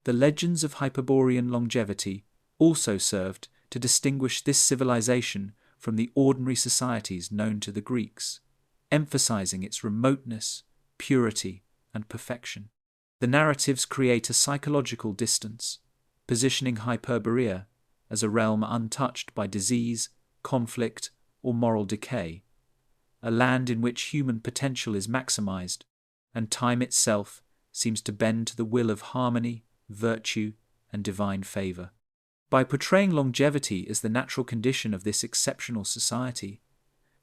The legends of Hyperborean longevity also served to distinguish this civilization from the ordinary societies known to the Greeks, emphasizing its remoteness, purity, and perfection. The narratives create a psychological distance, positioning Hyperborea as a realm untouched by disease, conflict, or moral decay, a land in which human potential is maximized, and time itself seems to bend to the will of harmony, virtue, and divine favor. By portraying longevity as the natural condition of this exceptional society,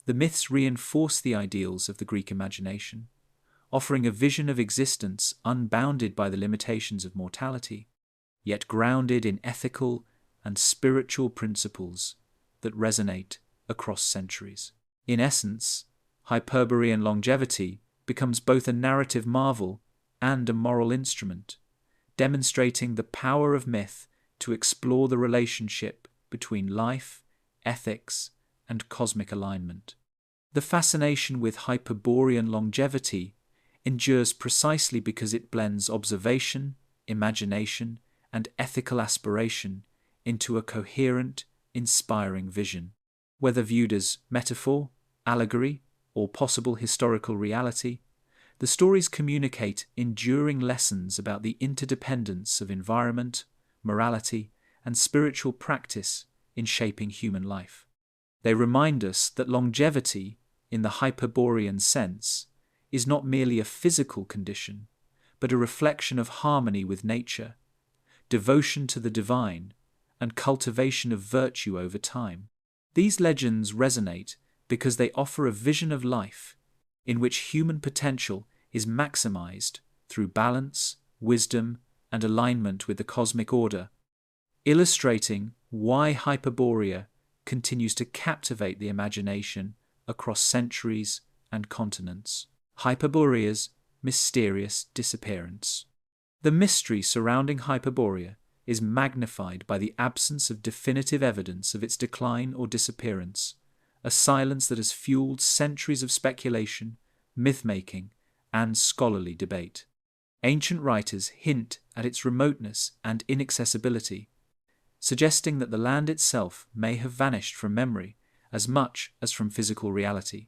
the myths reinforce the ideals of the Greek imagination, offering a vision of existence unbounded by the limitations of mortality, yet grounded in ethical and spiritual principles that resonate across centuries. In essence, Hyperborean longevity becomes both a narrative marvel and a moral instrument, demonstrating the power of myth to explore the relationship between life, ethics, and cosmic alignment. The fascination with Hyperborean longevity endures precisely because it blends observation, imagination, and ethical aspiration into a coherent, inspiring vision. Whether viewed as metaphor, allegory, or possible historical reality, the stories communicate enduring lessons about the interdependence of environment, morality, and spiritual practice in shaping human life. They remind us that longevity, in the Hyperborean sense, is not merely a physical condition, but a reflection of harmony with nature, devotion to the divine, and cultivation of virtue over time. These legends resonate because they offer a vision of life in which human potential is maximized through balance, wisdom, and alignment with the cosmic order, illustrating why Hyperborea continues to captivate the imagination across centuries and continents. Hyperborea's mysterious disappearance. The mystery surrounding Hyperborea is magnified by the absence of definitive evidence of its decline or disappearance, a silence that has fueled centuries of speculation, myth-making, and scholarly debate. Ancient writers hint at its remoteness and inaccessibility, suggesting that the land itself may have vanished from memory as much as from physical reality.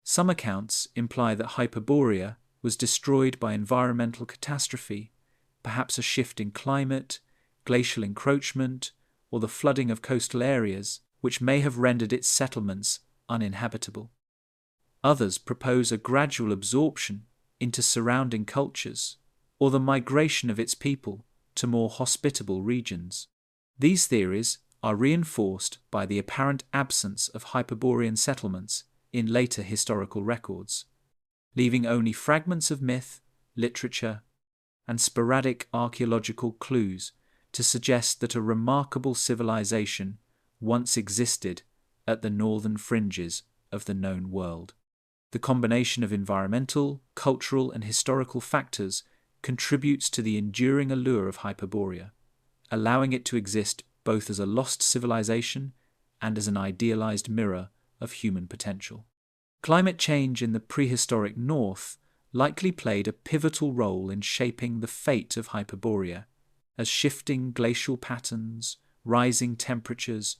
Some accounts imply that Hyperborea was destroyed by environmental catastrophe, perhaps a shift in climate, glacial encroachment, or the flooding of coastal areas, which may have rendered its settlements uninhabitable. Others propose a gradual absorption into surrounding cultures, or the migration of its people to more hospitable regions. These theories are reinforced by the apparent absence of Hyperborean settlements in later historical records, leaving only fragments of myth, literature, and sporadic archaeological clues to suggest that a remarkable civilization once existed at the northern fringes of the known world. The combination of environmental, cultural, and historical factors contributes to the enduring allure of Hyperborea, allowing it to exist both as a lost civilization and as an idealized mirror of human potential. Climate change in the prehistoric North likely played a pivotal role in shaping the fate of Hyperborea, as shifting glacial patterns, rising temperatures,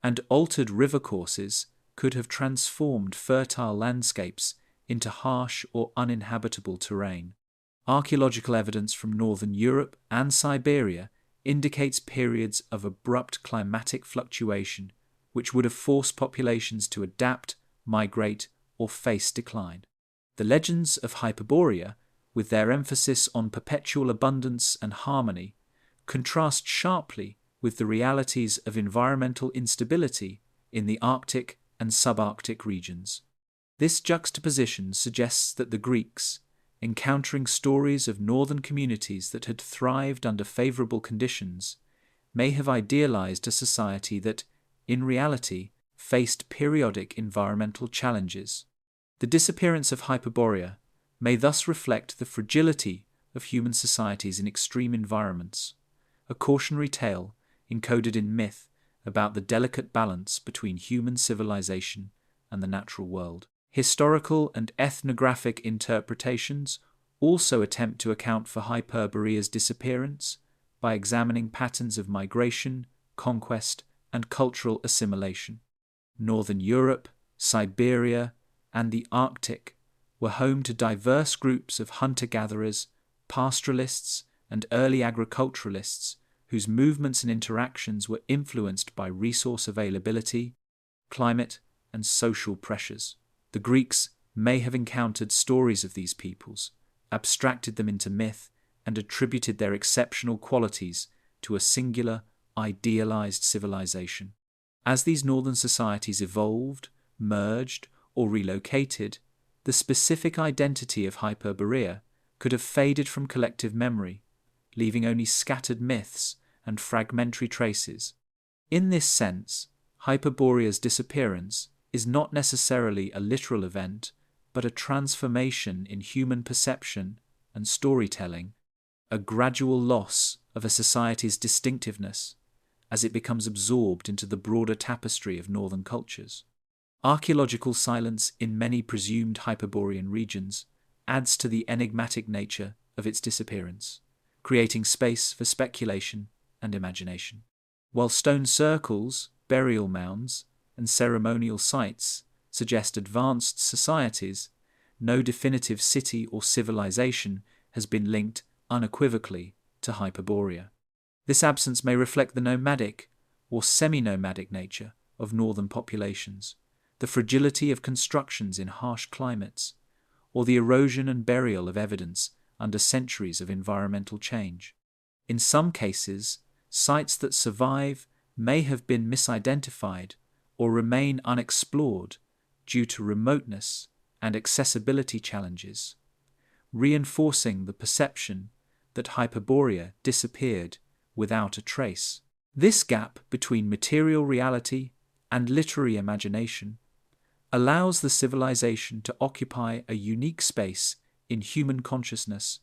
and altered river courses could have transformed fertile landscapes into harsh or uninhabitable terrain. Archaeological evidence from northern Europe and Siberia indicates periods of abrupt climatic fluctuation which would have forced populations to adapt, migrate, or face decline. The legends of Hyperborea, with their emphasis on perpetual abundance and harmony, contrast sharply with the realities of environmental instability in the Arctic and subarctic regions. This juxtaposition suggests that the Greeks, encountering stories of northern communities that had thrived under favorable conditions, may have idealized a society that, in reality, faced periodic environmental challenges. The disappearance of Hyperborea may thus reflect the fragility of human societies in extreme environments, a cautionary tale encoded in myth about the delicate balance between human civilization and the natural world. Historical and ethnographic interpretations also attempt to account for Hyperborea's disappearance by examining patterns of migration, conquest, and cultural assimilation. Northern Europe, Siberia, and the Arctic were home to diverse groups of hunter-gatherers, pastoralists, and early agriculturalists whose movements and interactions were influenced by resource availability, climate, and social pressures. The Greeks may have encountered stories of these peoples, abstracted them into myth, and attributed their exceptional qualities to a singular, idealized civilization. As these northern societies evolved, merged, or relocated, the specific identity of Hyperborea could have faded from collective memory, leaving only scattered myths and fragmentary traces. In this sense, Hyperborea's disappearance is not necessarily a literal event, but a transformation in human perception and storytelling, a gradual loss of a society's distinctiveness as it becomes absorbed into the broader tapestry of northern cultures. Archaeological silence in many presumed Hyperborean regions adds to the enigmatic nature of its disappearance, creating space for speculation and imagination. While stone circles, burial mounds, and ceremonial sites suggest advanced societies, no definitive city or civilization has been linked unequivocally to Hyperborea. This absence may reflect the nomadic or semi-nomadic nature of northern populations, the fragility of constructions in harsh climates, or the erosion and burial of evidence under centuries of environmental change. In some cases, sites that survive may have been misidentified or remain unexplored due to remoteness and accessibility challenges, reinforcing the perception that Hyperborea disappeared without a trace. This gap between material reality and literary imagination allows the civilization to occupy a unique space in human consciousness,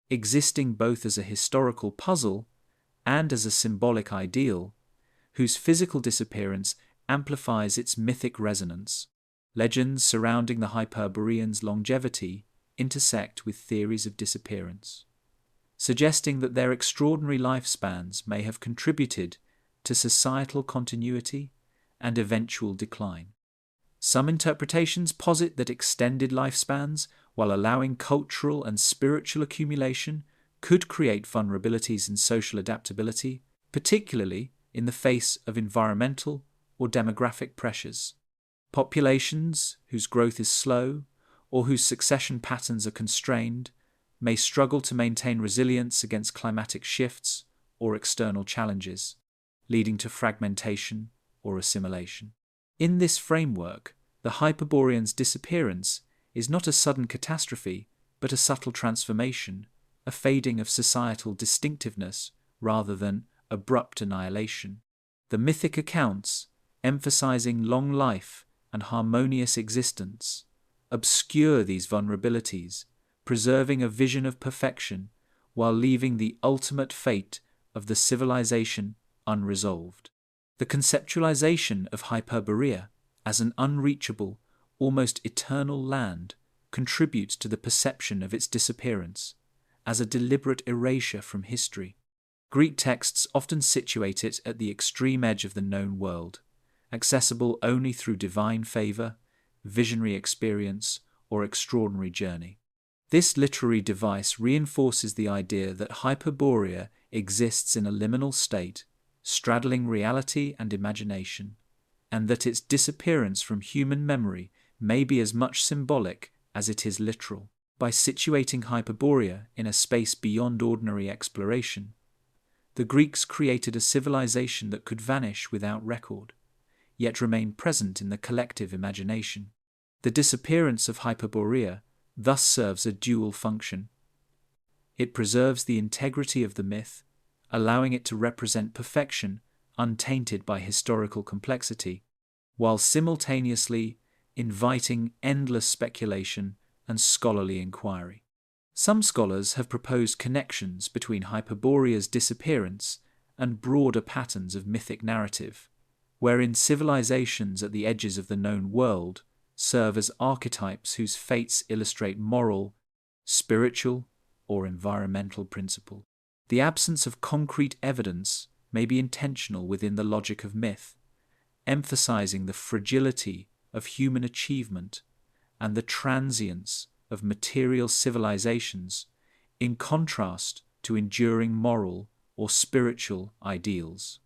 existing both as a historical puzzle and as a symbolic ideal, whose physical disappearance amplifies its mythic resonance. Legends surrounding the Hyperboreans' longevity intersect with theories of disappearance, suggesting that their extraordinary lifespans may have contributed to societal continuity and eventual decline. Some interpretations posit that extended lifespans, while allowing cultural and spiritual accumulation, could create vulnerabilities in social adaptability, particularly in the face of environmental or demographic pressures. Populations whose growth is slow or whose succession patterns are constrained may struggle to maintain resilience against climatic shifts or external challenges, leading to fragmentation or assimilation. In this framework, the Hyperboreans' disappearance is not a sudden catastrophe, but a subtle transformation, a fading of societal distinctiveness rather than abrupt annihilation. The mythic accounts, emphasizing long life and harmonious existence, obscure these vulnerabilities, preserving a vision of perfection while leaving the ultimate fate of the civilization unresolved. The conceptualization of Hyperborea as an unreachable, almost eternal land contributes to the perception of its disappearance as a deliberate erasure from history. Greek texts often situate it at the extreme edge of the known world, accessible only through divine favor, visionary experience, or extraordinary journey. This literary device reinforces the idea that Hyperborea exists in a liminal state, straddling reality and imagination, and that its disappearance from human memory may be as much symbolic as it is literal. By situating Hyperborea in a space beyond ordinary exploration, the Greeks created a civilization that could vanish without record, yet remain present in the collective imagination. The disappearance of Hyperborea thus serves a dual function. It preserves the integrity of the myth, allowing it to represent perfection untainted by historical complexity, while simultaneously inviting endless speculation and scholarly inquiry. Some scholars have proposed connections between Hyperborea's disappearance and broader patterns of mythic narrative, wherein civilizations at the edges of the known world serve as archetypes whose fates illustrate moral, spiritual, or environmental principle. The absence of concrete evidence may be intentional within the logic of myth, emphasizing the fragility of human achievement and the transience of material civilizations, in contrast to enduring moral or spiritual ideals.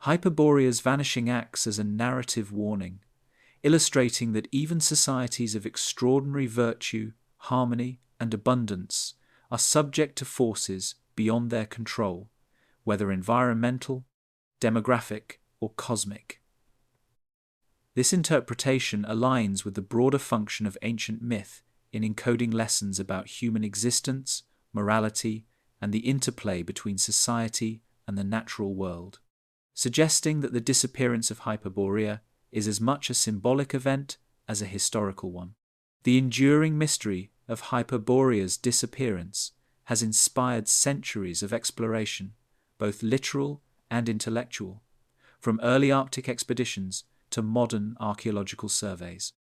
Hyperborea's vanishing acts as a narrative warning, illustrating that even societies of extraordinary virtue, harmony, and abundance are subject to forces beyond their control, whether environmental, demographic, or cosmic. This interpretation aligns with the broader function of ancient myth in encoding lessons about human existence, morality, and the interplay between society and the natural world, suggesting that the disappearance of Hyperborea is as much a symbolic event as a historical one. The enduring mystery of Hyperborea's disappearance has inspired centuries of exploration, both literal and intellectual, from early Arctic expeditions to modern archaeological surveys.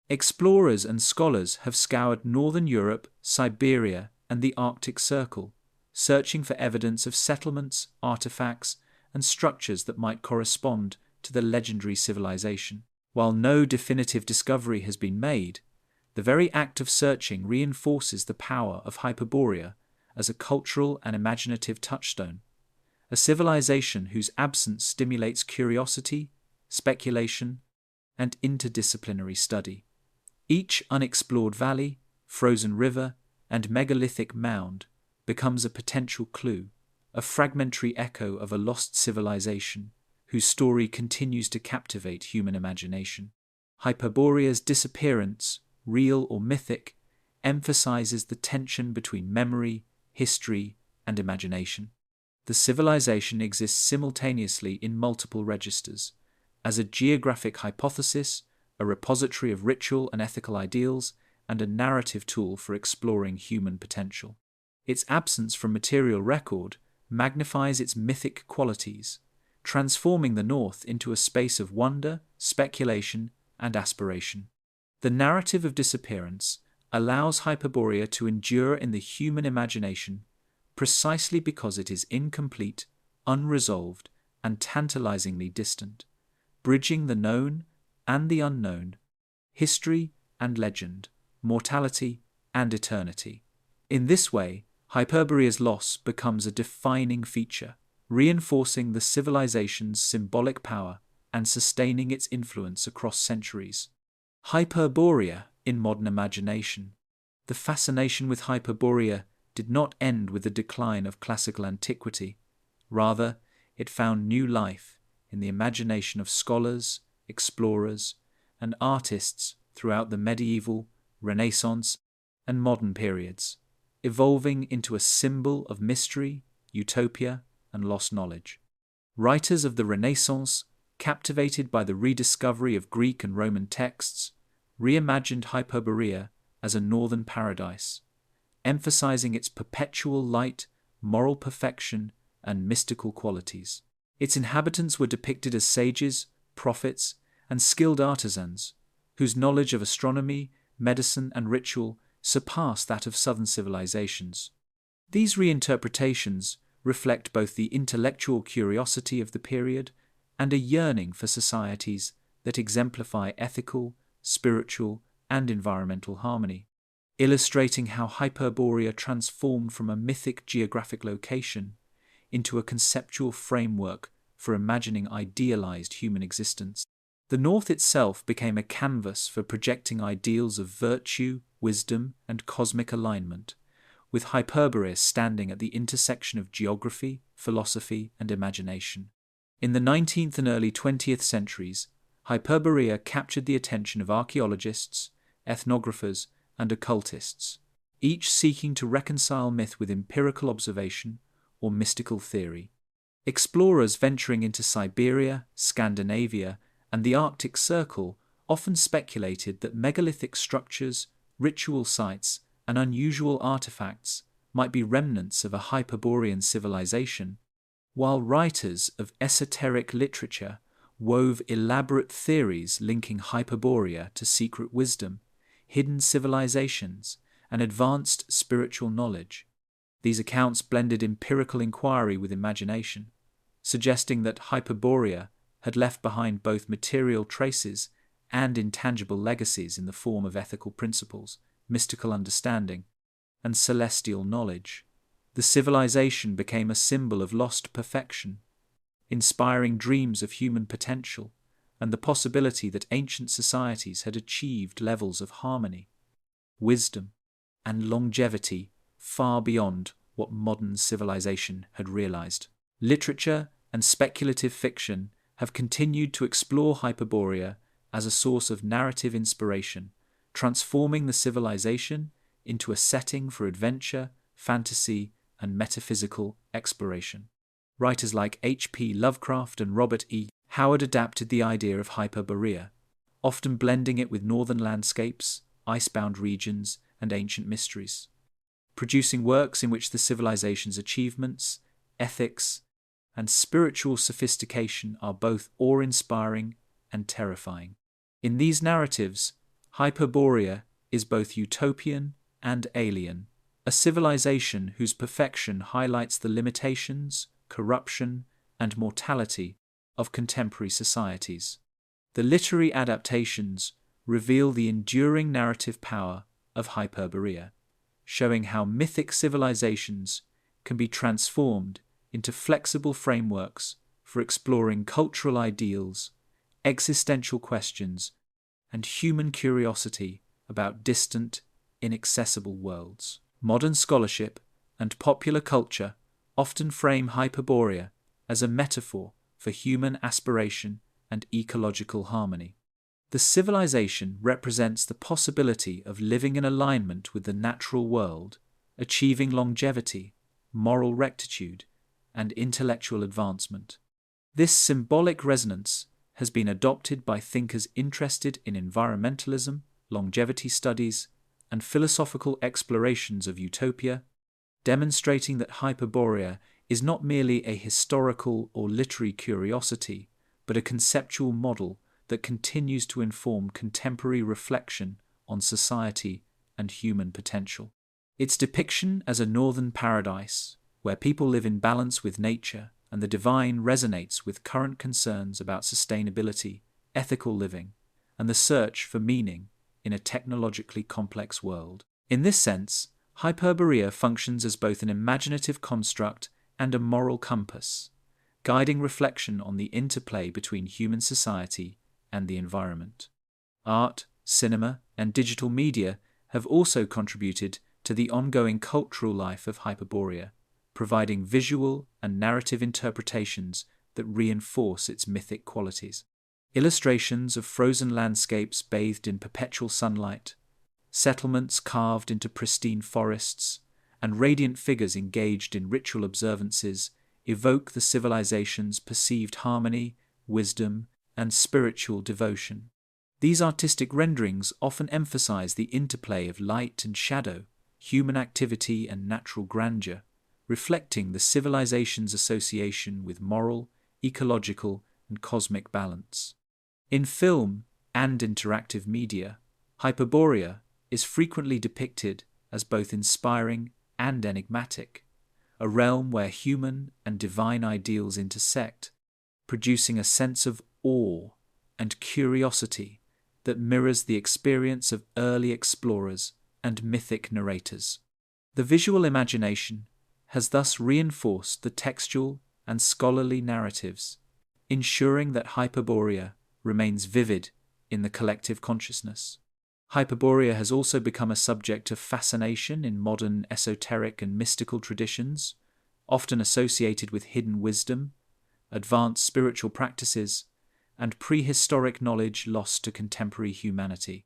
Explorers and scholars have scoured northern Europe, Siberia, and the Arctic Circle, searching for evidence of settlements, artifacts, and structures that might correspond to the legendary civilization. While no definitive discovery has been made, the very act of searching reinforces the power of Hyperborea as a cultural and imaginative touchstone, a civilization whose absence stimulates curiosity, speculation, and interdisciplinary study. Each unexplored valley, frozen river, and megalithic mound becomes a potential clue, a fragmentary echo of a lost civilization whose story continues to captivate human imagination. Hyperborea's disappearance, real or mythic, emphasizes the tension between memory, history, and imagination. The civilization exists simultaneously in multiple registers, as a geographic hypothesis, a repository of ritual and ethical ideals, and a narrative tool for exploring human potential. Its absence from material record magnifies its mythic qualities, transforming the North into a space of wonder, speculation, and aspiration. The narrative of disappearance allows Hyperborea to endure in the human imagination precisely because it is incomplete, unresolved, and tantalizingly distant, bridging the known and the unknown, history and legend, mortality and eternity. In this way, Hyperborea's loss becomes a defining feature, reinforcing the civilization's symbolic power and sustaining its influence across centuries. Hyperborea in modern imagination. The fascination with Hyperborea did not end with the decline of classical antiquity. Rather, it found new life in the imagination of scholars, explorers, and artists throughout the medieval, Renaissance, and modern periods, evolving into a symbol of mystery, utopia, and lost knowledge. Writers of the Renaissance, captivated by the rediscovery of Greek and Roman texts, reimagined Hyperborea as a northern paradise, emphasizing its perpetual light, moral perfection, and mystical qualities. Its inhabitants were depicted as sages, prophets, and skilled artisans, whose knowledge of astronomy, medicine, and ritual surpassed that of southern civilizations. These reinterpretations reflect both the intellectual curiosity of the period and a yearning for societies that exemplify ethical, spiritual, and environmental harmony, illustrating how Hyperborea transformed from a mythic geographic location into a conceptual framework for imagining idealized human existence. The North itself became a canvas for projecting ideals of virtue, wisdom, and cosmic alignment, with Hyperborea standing at the intersection of geography, philosophy, and imagination. In the 19th and early 20th centuries, Hyperborea captured the attention of archaeologists, ethnographers, and occultists, each seeking to reconcile myth with empirical observation or mystical theory. Explorers venturing into Siberia, Scandinavia, and the Arctic Circle often speculated that megalithic structures, ritual sites, and unusual artifacts might be remnants of a Hyperborean civilization, while writers of esoteric literature wove elaborate theories linking Hyperborea to secret wisdom, hidden civilizations, and advanced spiritual knowledge. These accounts blended empirical inquiry with imagination, suggesting that Hyperborea had left behind both material traces and intangible legacies in the form of ethical principles, mystical understanding, and celestial knowledge. The civilization became a symbol of lost perfection, inspiring dreams of human potential and the possibility that ancient societies had achieved levels of harmony, wisdom, and longevity far beyond what modern civilization had realized. Literature and speculative fiction have continued to explore Hyperborea as a source of narrative inspiration, transforming the civilization into a setting for adventure, fantasy, and metaphysical exploration. Writers like H.P. Lovecraft and Robert E. Howard adapted the idea of Hyperborea, often blending it with northern landscapes, icebound regions, and ancient mysteries, producing works in which the civilization's achievements, ethics, and spiritual sophistication are both awe-inspiring and terrifying. In these narratives, Hyperborea is both utopian and alien, a civilization whose perfection highlights the limitations, corruption, and mortality of contemporary societies. The literary adaptations reveal the enduring narrative power of Hyperborea, showing how mythic civilizations can be transformed into flexible frameworks for exploring cultural ideals, existential questions, and human curiosity about distant, inaccessible worlds. Modern scholarship and popular culture often frame Hyperborea as a metaphor for human aspiration and ecological harmony. The civilization represents the possibility of living in alignment with the natural world, achieving longevity, moral rectitude, and intellectual advancement. This symbolic resonance has been adopted by thinkers interested in environmentalism, longevity studies, and philosophical explorations of utopia, demonstrating that Hyperborea is not merely a historical or literary curiosity, but a conceptual model that continues to inform contemporary reflection on society and human potential. Its depiction as a northern paradise, where people live in balance with nature and the divine, resonates with current concerns about sustainability, ethical living, and the search for meaning in a technologically complex world. In this sense, Hyperborea functions as both an imaginative construct and a moral compass, guiding reflection on the interplay between human society and the environment. Art, cinema, and digital media have also contributed to the ongoing cultural life of Hyperborea, providing visual and narrative interpretations that reinforce its mythic qualities. Illustrations of frozen landscapes bathed in perpetual sunlight, settlements carved into pristine forests, and radiant figures engaged in ritual observances evoke the civilization's perceived harmony, wisdom, and spiritual devotion. These artistic renderings often emphasize the interplay of light and shadow, human activity and natural grandeur, reflecting the civilization's association with moral, ecological, and cosmic balance. In film and interactive media, Hyperborea is frequently depicted as both inspiring and enigmatic, a realm where human and divine ideals intersect, producing a sense of awe and curiosity that mirrors the experience of early explorers and mythic narrators. The visual imagination has thus reinforced the textual and scholarly narratives, ensuring that Hyperborea remains vivid in the collective consciousness. Hyperborea has also become a subject of fascination in modern esoteric and mystical traditions, often associated with hidden wisdom, advanced spiritual practices, and prehistoric knowledge lost to contemporary humanity.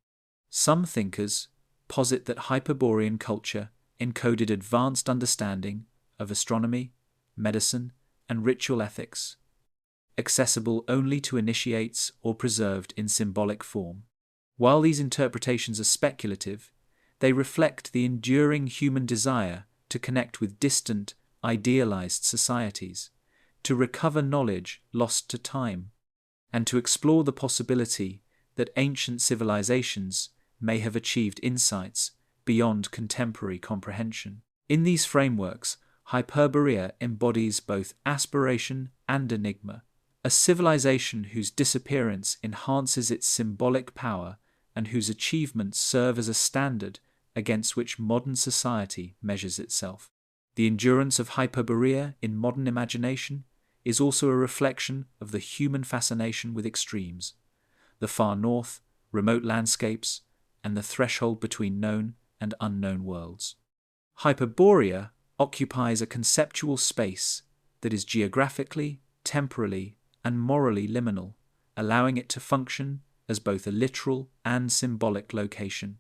Some thinkers posit that Hyperborean culture encoded advanced understanding of astronomy, medicine, and ritual ethics, accessible only to initiates or preserved in symbolic form. While these interpretations are speculative, they reflect the enduring human desire to connect with distant, idealized societies, to recover knowledge lost to time, and to explore the possibility that ancient civilizations may have achieved insights beyond contemporary comprehension. In these frameworks, Hyperborea embodies both aspiration and enigma, a civilization whose disappearance enhances its symbolic power and whose achievements serve as a standard against which modern society measures itself. The endurance of Hyperborea in modern imagination is also a reflection of the human fascination with extremes, the far north, remote landscapes, and the threshold between known and unknown worlds. Hyperborea occupies a conceptual space that is geographically, temporally, and morally liminal, allowing it to function as both a literal and symbolic location.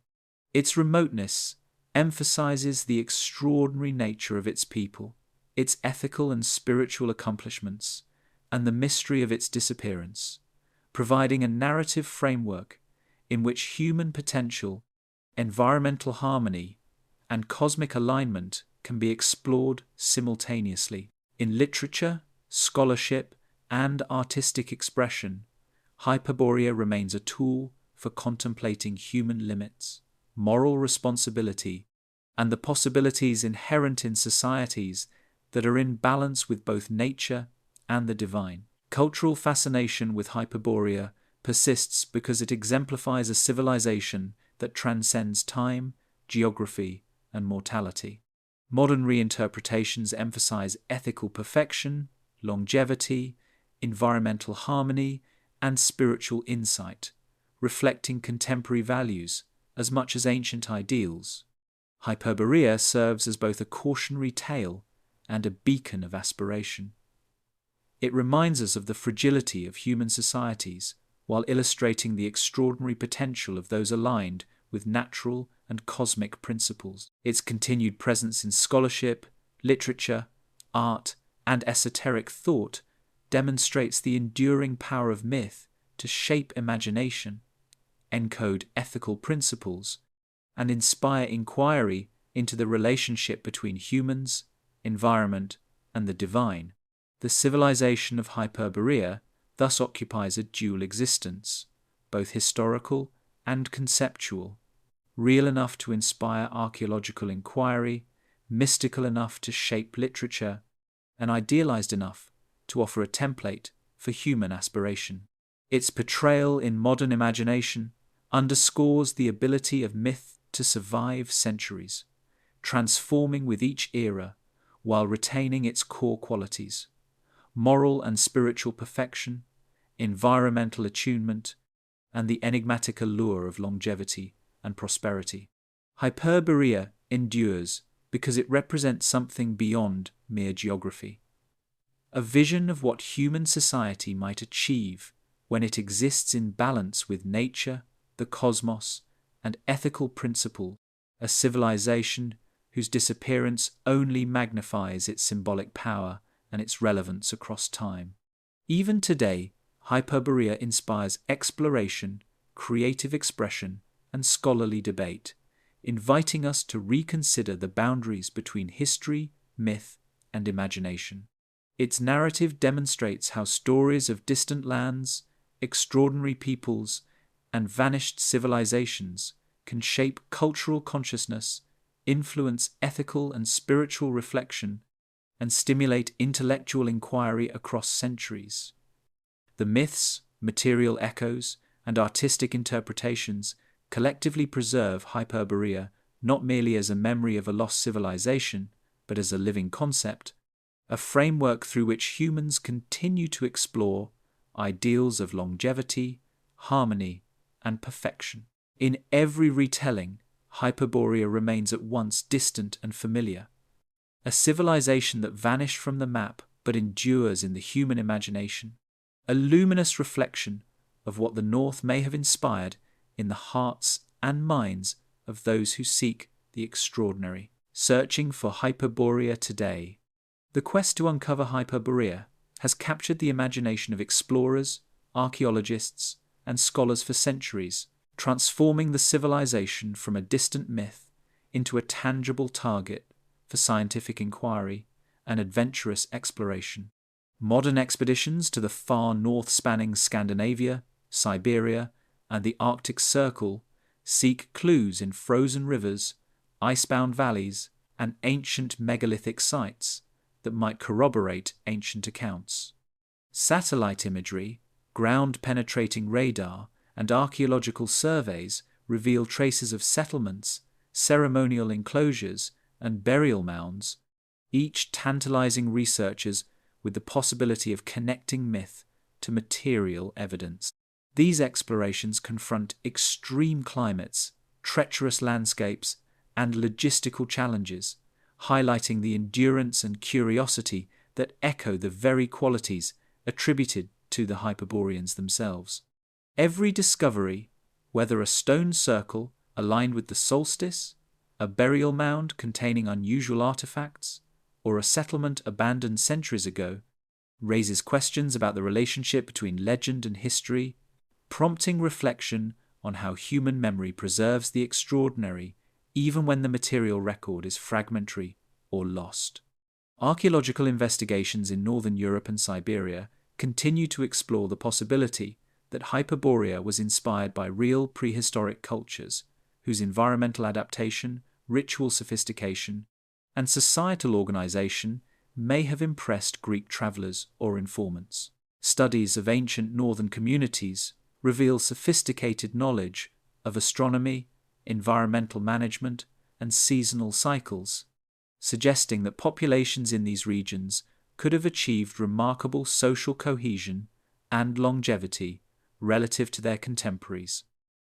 Its remoteness emphasizes the extraordinary nature of its people, its ethical and spiritual accomplishments, and the mystery of its disappearance, providing a narrative framework in which human potential, environmental harmony, and cosmic alignment can be explored simultaneously. In literature, scholarship, and artistic expression, Hyperborea remains a tool for contemplating human limits, moral responsibility, and the possibilities inherent in societies that are in balance with both nature and the divine. Cultural fascination with Hyperborea persists because it exemplifies a civilization that transcends time, geography, and mortality. Modern reinterpretations emphasize ethical perfection, longevity, environmental harmony, and spiritual insight, reflecting contemporary values as much as ancient ideals. Hyperborea serves as both a cautionary tale and a beacon of aspiration. It reminds us of the fragility of human societies while illustrating the extraordinary potential of those aligned with natural and cosmic principles. Its continued presence in scholarship, literature, art, and esoteric thought demonstrates the enduring power of myth to shape imagination, encode ethical principles, and inspire inquiry into the relationship between humans, environment, and the divine. The civilization of Hyperborea thus occupies a dual existence, both historical and conceptual, real enough to inspire archaeological inquiry, mystical enough to shape literature, and idealized enough to offer a template for human aspiration. Its portrayal in modern imagination underscores the ability of myth to survive centuries, transforming with each era while retaining its core qualities: moral and spiritual perfection, environmental attunement, and the enigmatic allure of longevity and prosperity. Hyperborea endures because it represents something beyond mere geography, a vision of what human society might achieve when it exists in balance with nature, the cosmos, and ethical principles, a civilization whose disappearance only magnifies its symbolic power and its relevance across time. Even today, Hyperborea inspires exploration, creative expression, and scholarly debate, inviting us to reconsider the boundaries between history, myth, and imagination. Its narrative demonstrates how stories of distant lands, extraordinary peoples, and vanished civilizations can shape cultural consciousness, influence ethical and spiritual reflection, and stimulate intellectual inquiry across centuries. The myths, material echoes, and artistic interpretations collectively preserve Hyperborea not merely as a memory of a lost civilization, but as a living concept, a framework through which humans continue to explore ideals of longevity, harmony, and perfection. In every retelling, Hyperborea remains at once distant and familiar, a civilization that vanished from the map but endures in the human imagination, a luminous reflection of what the North may have inspired in the hearts and minds of those who seek the extraordinary. Searching for Hyperborea today. The quest to uncover Hyperborea has captured the imagination of explorers, archaeologists, and scholars for centuries, transforming the civilization from a distant myth into a tangible target for scientific inquiry and adventurous exploration. Modern expeditions to the far north spanning Scandinavia, Siberia, and the Arctic Circle seek clues in frozen rivers, icebound valleys, and ancient megalithic sites that might corroborate ancient accounts. Satellite imagery, ground-penetrating radar, and archaeological surveys reveal traces of settlements, ceremonial enclosures, and burial mounds, each tantalizing researchers with the possibility of connecting myth to material evidence. These explorations confront extreme climates, treacherous landscapes, and logistical challenges, highlighting the endurance and curiosity that echo the very qualities attributed to the Hyperboreans themselves. Every discovery, whether a stone circle aligned with the solstice, a burial mound containing unusual artifacts, or a settlement abandoned centuries ago, raises questions about the relationship between legend and history, prompting reflection on how human memory preserves the extraordinary even when the material record is fragmentary or lost. Archaeological investigations in northern Europe and Siberia continue to explore the possibility that Hyperborea was inspired by real prehistoric cultures whose environmental adaptation, ritual sophistication, and societal organization may have impressed Greek travelers or informants. Studies of ancient northern communities reveal sophisticated knowledge of astronomy, environmental management, and seasonal cycles, suggesting that populations in these regions could have achieved remarkable social cohesion and longevity relative to their contemporaries.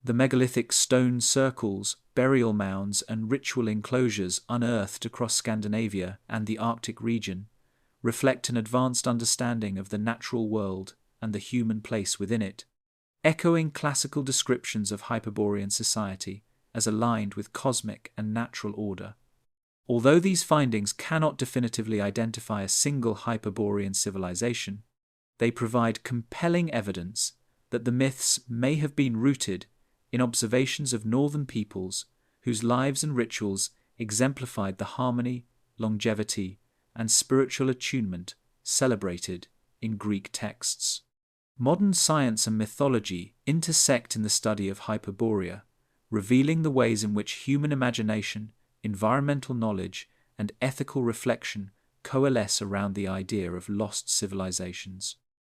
The megalithic stone circles, burial mounds, and ritual enclosures unearthed across Scandinavia and the Arctic region reflect an advanced understanding of the natural world and the human place within it, echoing classical descriptions of Hyperborean society as aligned with cosmic and natural order. Although these findings cannot definitively identify a single Hyperborean civilization, they provide compelling evidence that the myths may have been rooted in observations of northern peoples whose lives and rituals exemplified the harmony, longevity, and spiritual attunement celebrated in Greek texts. Modern science and mythology intersect in the study of Hyperborea, revealing the ways in which human imagination, environmental knowledge, and ethical reflection coalesce around the idea of lost civilizations.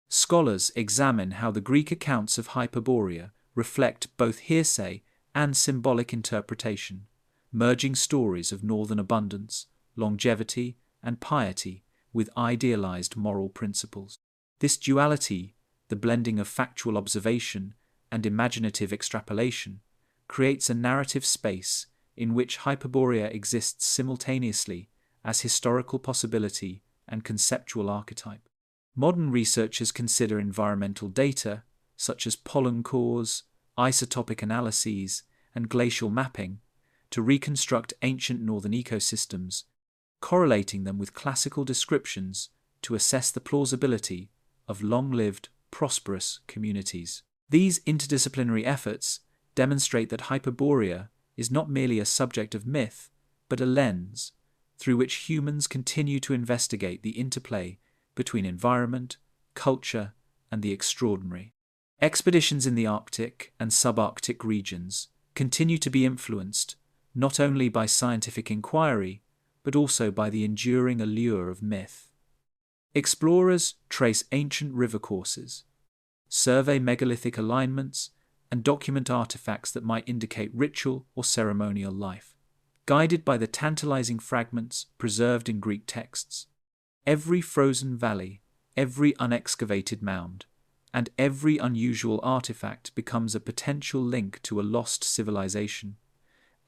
Scholars examine how the Greek accounts of Hyperborea reflect both hearsay and symbolic interpretation, merging stories of northern abundance, longevity, and piety with idealized moral principles. This duality, the blending of factual observation and imaginative extrapolation, creates a narrative space in which Hyperborea exists simultaneously as historical possibility and conceptual archetype. Modern researchers consider environmental data, such as pollen cores, isotopic analyses, and glacial mapping, to reconstruct ancient northern ecosystems, correlating them with classical descriptions to assess the plausibility of long-lived, prosperous communities. These interdisciplinary efforts demonstrate that Hyperborea is not merely a subject of myth, but a lens through which humans continue to investigate the interplay between environment, culture, and the extraordinary. Expeditions in the Arctic and subarctic regions continue to be influenced not only by scientific inquiry, but also by the enduring allure of myth. Explorers trace ancient river courses, survey megalithic alignments, and document artifacts that might indicate ritual or ceremonial life, guided by the tantalizing fragments preserved in Greek texts. Every frozen valley, every unexcavated mound, and every unusual artifact becomes a potential link to a lost civilization,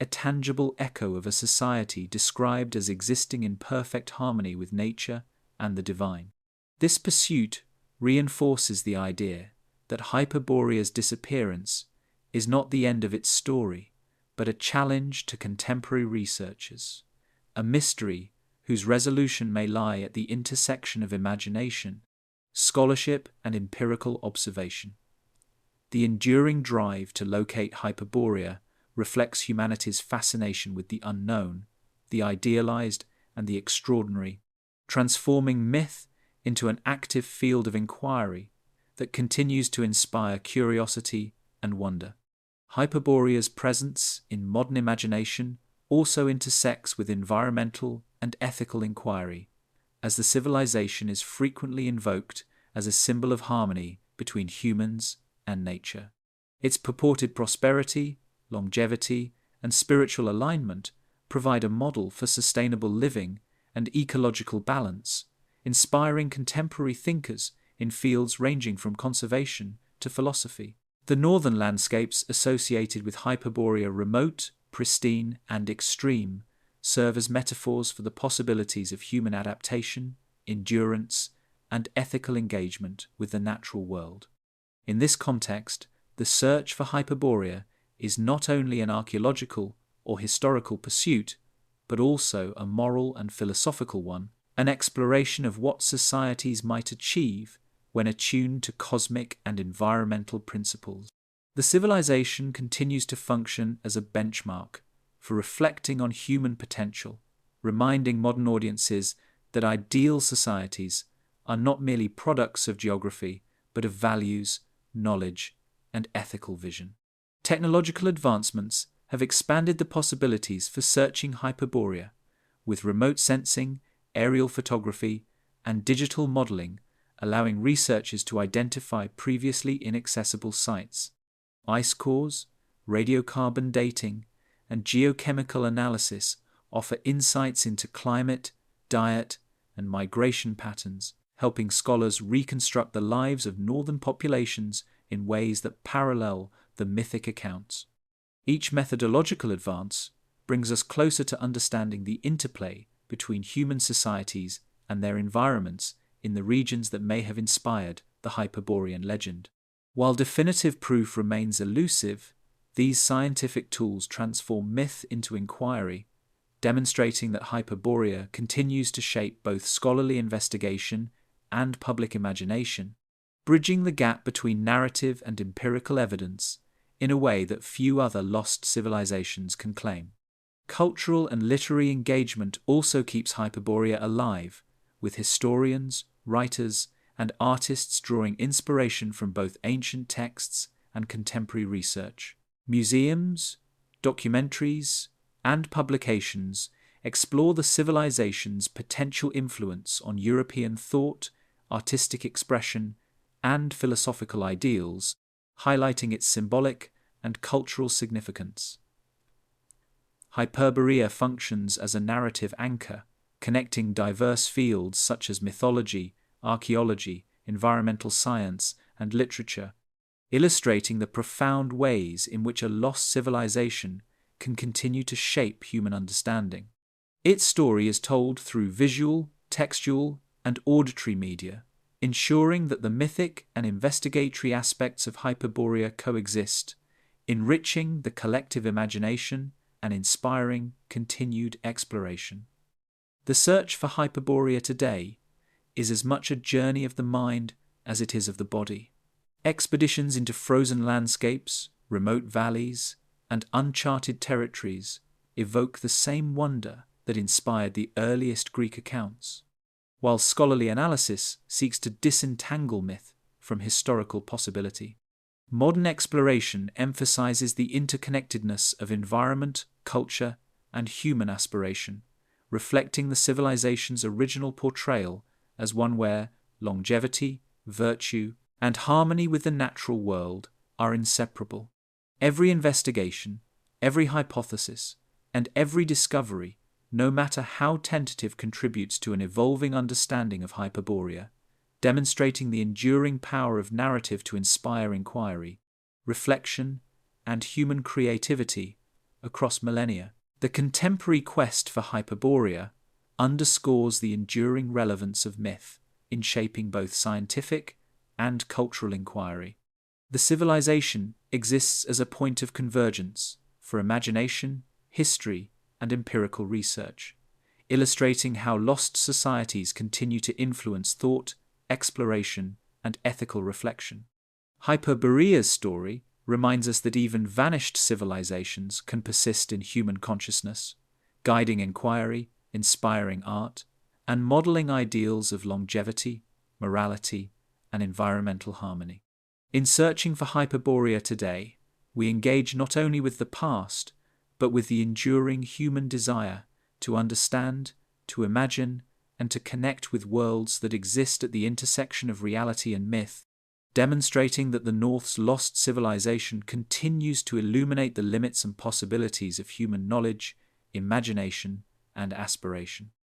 a tangible echo of a society described as existing in perfect harmony with nature and the divine. This pursuit reinforces the idea that Hyperborea's disappearance is not the end of its story, but a challenge to contemporary researchers, a mystery whose resolution may lie at the intersection of imagination, scholarship, and empirical observation. The enduring drive to locate Hyperborea reflects humanity's fascination with the unknown, the idealized, and the extraordinary, transforming myth into an active field of inquiry that continues to inspire curiosity and wonder. Hyperborea's presence in modern imagination also intersects with environmental and ethical inquiry, as the civilization is frequently invoked as a symbol of harmony between humans and nature. Its purported prosperity, longevity, and spiritual alignment provide a model for sustainable living and ecological balance, inspiring contemporary thinkers in fields ranging from conservation to philosophy. The northern landscapes associated with Hyperborea, remote, pristine, and extreme, serve as metaphors for the possibilities of human adaptation, endurance, and ethical engagement with the natural world. In this context, the search for Hyperborea is not only an archaeological or historical pursuit, but also a moral and philosophical one, an exploration of what societies might achieve when attuned to cosmic and environmental principles. The civilization continues to function as a benchmark for reflecting on human potential, reminding modern audiences that ideal societies are not merely products of geography, but of values, knowledge, and ethical vision. Technological advancements have expanded the possibilities for searching Hyperborea, with remote sensing, aerial photography, and digital modeling allowing researchers to identify previously inaccessible sites. Ice cores, radiocarbon dating, and geochemical analysis offer insights into climate, diet, and migration patterns, helping scholars reconstruct the lives of northern populations in ways that parallel the mythic accounts. Each methodological advance brings us closer to understanding the interplay between human societies and their environments in the regions that may have inspired the Hyperborean legend. While definitive proof remains elusive, these scientific tools transform myth into inquiry, demonstrating that Hyperborea continues to shape both scholarly investigation and public imagination, bridging the gap between narrative and empirical evidence in a way that few other lost civilizations can claim. Cultural and literary engagement also keeps Hyperborea alive, with historians, writers, and artists drawing inspiration from both ancient texts and contemporary research. Museums, documentaries, and publications explore the civilization's potential influence on European thought, artistic expression, and philosophical ideals, highlighting its symbolic and cultural significance. Hyperborea functions as a narrative anchor, connecting diverse fields such as mythology, archaeology, environmental science, and literature, illustrating the profound ways in which a lost civilization can continue to shape human understanding. Its story is told through visual, textual, and auditory media, ensuring that the mythic and investigatory aspects of Hyperborea coexist, enriching the collective imagination and inspiring continued exploration. The search for Hyperborea today is as much a journey of the mind as it is of the body. Expeditions into frozen landscapes, remote valleys, and uncharted territories evoke the same wonder that inspired the earliest Greek accounts, while scholarly analysis seeks to disentangle myth from historical possibility. Modern exploration emphasizes the interconnectedness of environment, culture, and human aspiration, reflecting the civilization's original portrayal as one where longevity, virtue, and harmony with the natural world are inseparable. Every investigation, every hypothesis, and every discovery, no matter how tentative, contributes to an evolving understanding of Hyperborea, demonstrating the enduring power of narrative to inspire inquiry, reflection, and human creativity across millennia. The contemporary quest for Hyperborea underscores the enduring relevance of myth in shaping both scientific and cultural inquiry. The civilization exists as a point of convergence for imagination, history, and empirical research, illustrating how lost societies continue to influence thought, exploration, and ethical reflection. Hyperborea's story reminds us that even vanished civilizations can persist in human consciousness, guiding inquiry, inspiring art, and modeling ideals of longevity, morality, and environmental harmony. In searching for Hyperborea today, we engage not only with the past, but with the enduring human desire to understand, to imagine, and to connect with worlds that exist at the intersection of reality and myth, demonstrating that the North's lost civilization continues to illuminate the limits and possibilities of human knowledge, imagination, and aspiration.